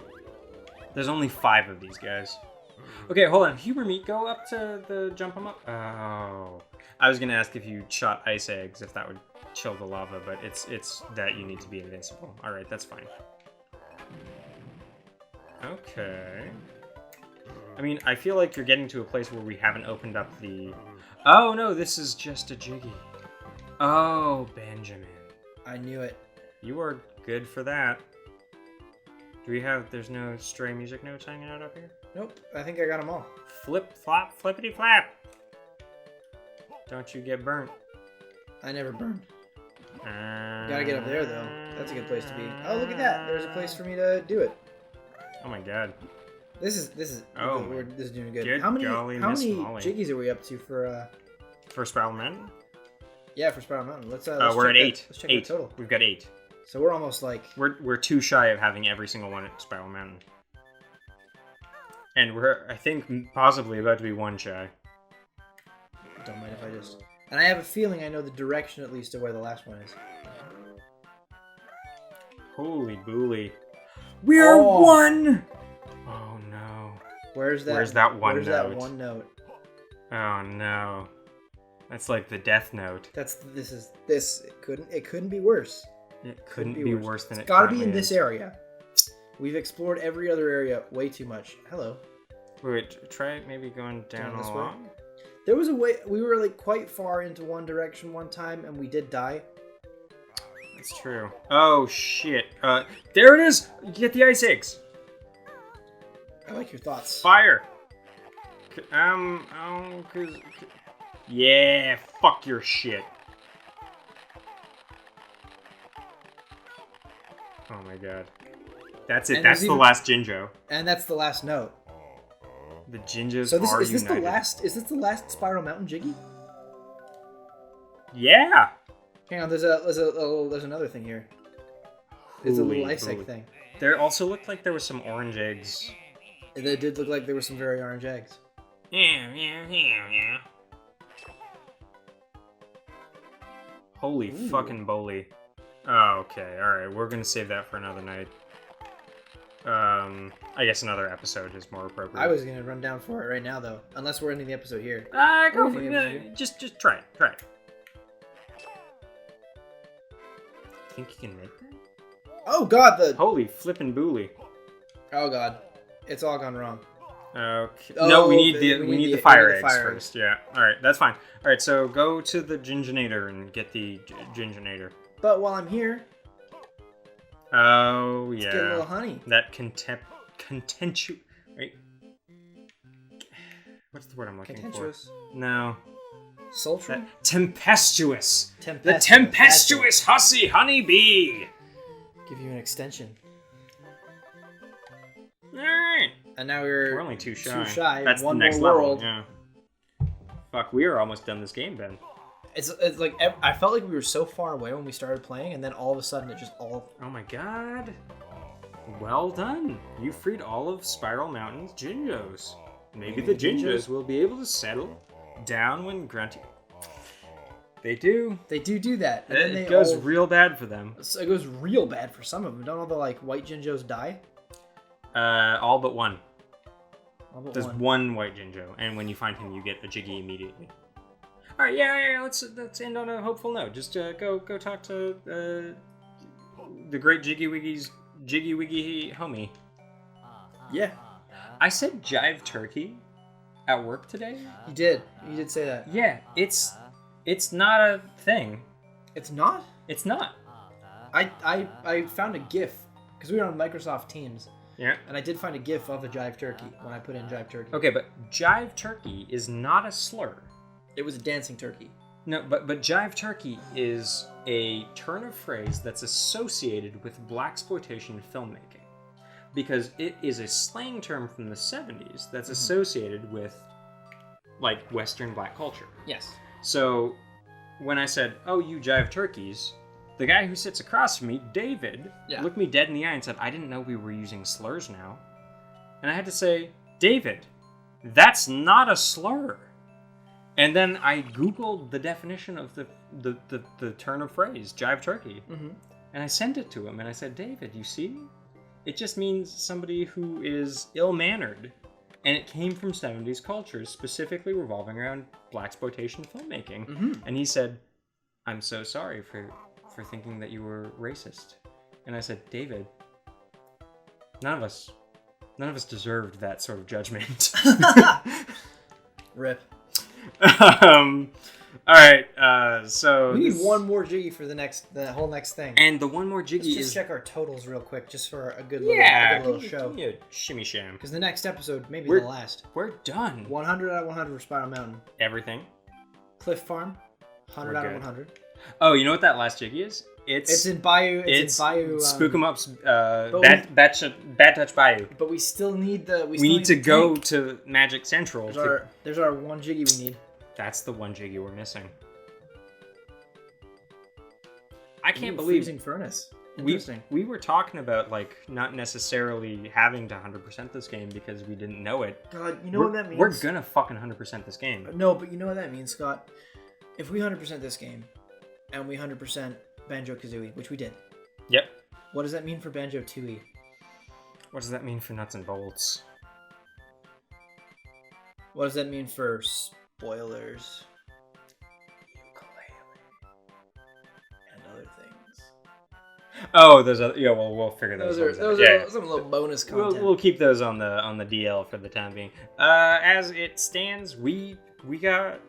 Speaker 2: There's only 5 of these guys. Okay, hold on. Huber Meat, go up to the jump him up. Oh. I was going to ask if you shot ice eggs, if that would chill the lava, but it's that you need to be invincible. Alright, that's fine. Okay. I mean, I feel like you're getting to a place where we haven't opened up the... Oh, no, this is just a jiggy. Oh, Benjamin.
Speaker 1: I knew it.
Speaker 2: You are good for that. Do we have... There's no stray music notes hanging out up here?
Speaker 1: Nope. I think I got them all.
Speaker 2: Flip, flop, flippity flap. Don't you get burnt.
Speaker 1: I never burned. Gotta get up there, though. That's a good place to be. Oh, look at that. There's a place for me to do it.
Speaker 2: Oh my god.
Speaker 1: This is
Speaker 2: this is
Speaker 1: doing good.
Speaker 2: Good
Speaker 1: How many
Speaker 2: golly, Miss Molly.
Speaker 1: jiggies are we up to for
Speaker 2: Spiral Mountain?
Speaker 1: Yeah, for Spiral Mountain. Let's
Speaker 2: we're at 8.
Speaker 1: Let's check
Speaker 2: 8
Speaker 1: the total.
Speaker 2: We've got 8.
Speaker 1: So we're almost like
Speaker 2: We're too shy of having every single one at Spiral Mountain. And we're, I think, possibly about to be 1 shy.
Speaker 1: Don't mind if I just... And I have a feeling I know the direction, at least, of where the last one is.
Speaker 2: Holy booly. We're 1! Oh, no.
Speaker 1: Where's that one
Speaker 2: note?
Speaker 1: that one note?
Speaker 2: Oh, no. That's like the death note.
Speaker 1: It couldn't be worse.
Speaker 2: It couldn't be worse than
Speaker 1: it's
Speaker 2: it
Speaker 1: gotta be in
Speaker 2: is.
Speaker 1: this area. We've explored every other area way too much. Hello.
Speaker 2: Wait, try maybe going down
Speaker 1: this
Speaker 2: along?
Speaker 1: way? There was a way... We were, like, quite far into one direction one time, and we did die.
Speaker 2: That's true. Oh, shit. There it is! You get the ice eggs!
Speaker 1: I like your thoughts.
Speaker 2: Fire! Yeah, fuck your shit. Oh my god. That's it. That's the last Jinjo.
Speaker 1: And that's the last note.
Speaker 2: The Jinjos
Speaker 1: so
Speaker 2: are
Speaker 1: is this
Speaker 2: united.
Speaker 1: Is this the last Spiral Mountain Jiggy?
Speaker 2: Yeah.
Speaker 1: Hang on, there's another thing here. There's a little ice egg thing.
Speaker 2: There also looked like there was some orange eggs.
Speaker 1: It did look like there were some very orange eggs.
Speaker 3: Yeah.
Speaker 2: Holy fucking bully. Oh, okay, alright, we're gonna save that for another night. I guess another episode is more appropriate.
Speaker 1: I was gonna run down for it right now, though. Unless we're ending the episode here.
Speaker 2: Go for it. Just try it. Think you can make that?
Speaker 1: Oh god,
Speaker 2: Holy flippin' booly.
Speaker 1: Oh god. It's all gone wrong.
Speaker 2: Okay. No, we need the fire eggs first. Yeah. Alright, that's fine. Alright, so go to the Ginginator and get the Ginginator.
Speaker 1: But while I'm here...
Speaker 2: Oh, yeah.
Speaker 1: Let's get a little honey.
Speaker 2: That contentious... Wait. What's the word I'm looking
Speaker 1: Contentious.
Speaker 2: for? No.
Speaker 1: Sultry?
Speaker 2: Tempestuous. The tempestuous hussy honeybee.
Speaker 1: Give you an extension.
Speaker 2: Alright.
Speaker 1: And now we're
Speaker 2: only too shy.
Speaker 1: That's
Speaker 2: the next level. Yeah. Fuck, we are almost done this game, Ben.
Speaker 1: It's like I felt like we were so far away when we started playing, and then all of a sudden it just all...
Speaker 2: Oh my god. Well done. You freed all of Spiral Mountain's Jinjos. Maybe the Jinjos will be able to settle down when Grunty... They do.
Speaker 1: They do that. And then
Speaker 2: it goes real bad for them.
Speaker 1: It goes real bad for some of them. Don't all the like white Jinjos die?
Speaker 2: All but one.
Speaker 1: There's
Speaker 2: one white Jinjo, and when you find him, you get a Jiggy immediately. All right, yeah. Let's end on a hopeful note. Just go talk to the great Jiggy Wiggy homie.
Speaker 1: Yeah.
Speaker 2: I said jive turkey at work today.
Speaker 1: You did say that.
Speaker 2: Yeah, it's not a thing.
Speaker 1: It's not?
Speaker 2: It's not.
Speaker 1: I found a GIF because we were on Microsoft Teams.
Speaker 2: Yeah.
Speaker 1: And I did find a GIF of a jive turkey when I put in jive turkey.
Speaker 2: Okay, but jive turkey is not a slur.
Speaker 1: It was a dancing turkey.
Speaker 2: No, but jive turkey is a turn of phrase that's associated with blaxploitation filmmaking, because it is a slang term from the 70s that's associated with like Western black culture.
Speaker 1: Yes.
Speaker 2: So when I said, "Oh, you jive turkeys," the guy who sits across from me, David, looked me dead in the eye and said, "I didn't know we were using slurs now." And I had to say, "David, that's not a slur." And then I Googled the definition of the turn of phrase, jive turkey. Mm-hmm. And I sent it to him, and I said, "David, you see? It just means somebody who is ill-mannered. And it came from 70s cultures, specifically revolving around blaxploitation filmmaking." Mm-hmm. And he said, "I'm so sorry for thinking that you were racist." And I said, "David, none of us deserved that sort of judgment."
Speaker 1: Rip.
Speaker 2: All right. So
Speaker 1: we need one more Jiggy for the whole next thing.
Speaker 2: And the one more Jiggy
Speaker 1: Let's just check our totals real quick, just for a good little show.
Speaker 2: Yeah, shimmy sham.
Speaker 1: Because the next episode, maybe the last.
Speaker 2: We're done.
Speaker 1: 100 out of 100 for Spiral Mountain.
Speaker 2: Everything.
Speaker 1: Cliff Farm, 100 out of 100.
Speaker 2: Oh, you know what that last Jiggy is?
Speaker 1: It's in Bayou. It's in Bayou.
Speaker 2: Spook 'em Up's Bad Touch Bayou.
Speaker 1: But we still need the.
Speaker 2: We need to go to Magic Central.
Speaker 1: There's our one Jiggy we need.
Speaker 2: That's the one Jiggy we're missing. I can't believe
Speaker 1: Freezing Furnace. Interesting.
Speaker 2: We were talking about like not necessarily having to 100% this game because we didn't know it.
Speaker 1: God, you know what that means?
Speaker 2: We're gonna fucking 100% this game.
Speaker 1: No, but you know what that means, Scott? If we 100% this game, and we 100% Banjo-Kazooie, which we did.
Speaker 2: Yep.
Speaker 1: What does that mean for Banjo-Tooie?
Speaker 2: What does that mean for Nuts and Bolts?
Speaker 1: What does that mean for spoilers? And other things.
Speaker 2: Oh, those other. Yeah, well, we'll figure those out.
Speaker 1: Those are some little bonus content.
Speaker 2: We'll keep those on the DL for the time being. As it stands, we got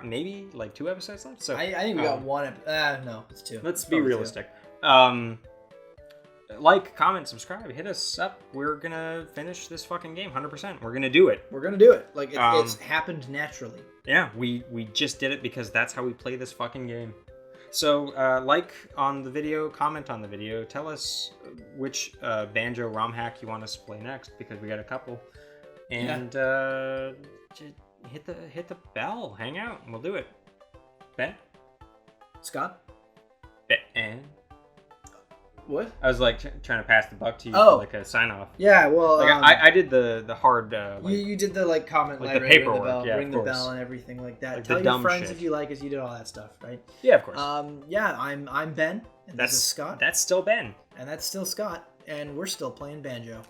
Speaker 2: maybe like 2 episodes left. So
Speaker 1: I think we got 1 episode. No, it's 2.
Speaker 2: Let's be realistic. Like, comment, subscribe, hit us up. We're gonna finish this fucking game 100%. We're gonna do it.
Speaker 1: We're gonna do it. Like it's happened naturally.
Speaker 2: Yeah, we just did it because that's how we play this fucking game. So, like on the video, comment on the video, tell us which Banjo ROM hack you want us to play next because we got a couple. And hit the bell, hang out, and we'll do it. Ben?
Speaker 1: Scott?
Speaker 2: Ben?
Speaker 1: What?
Speaker 2: I was like trying to pass the buck to you for like a sign off.
Speaker 1: Yeah, well,
Speaker 2: like, I did the hard.
Speaker 1: You did the like comment
Speaker 2: like
Speaker 1: letter,
Speaker 2: the paperwork,
Speaker 1: ring the bell, and everything like that.
Speaker 2: Like
Speaker 1: Tell your friends if you like us. You did all that stuff, right?
Speaker 2: Yeah, of course.
Speaker 1: Yeah, I'm Ben, and this is Scott.
Speaker 2: That's still Ben,
Speaker 1: and that's still Scott, and we're still playing Banjo.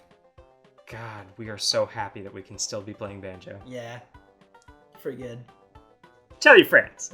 Speaker 2: God, we are so happy that we can still be playing Banjo.
Speaker 1: Yeah, pretty good.
Speaker 2: Tell your friends.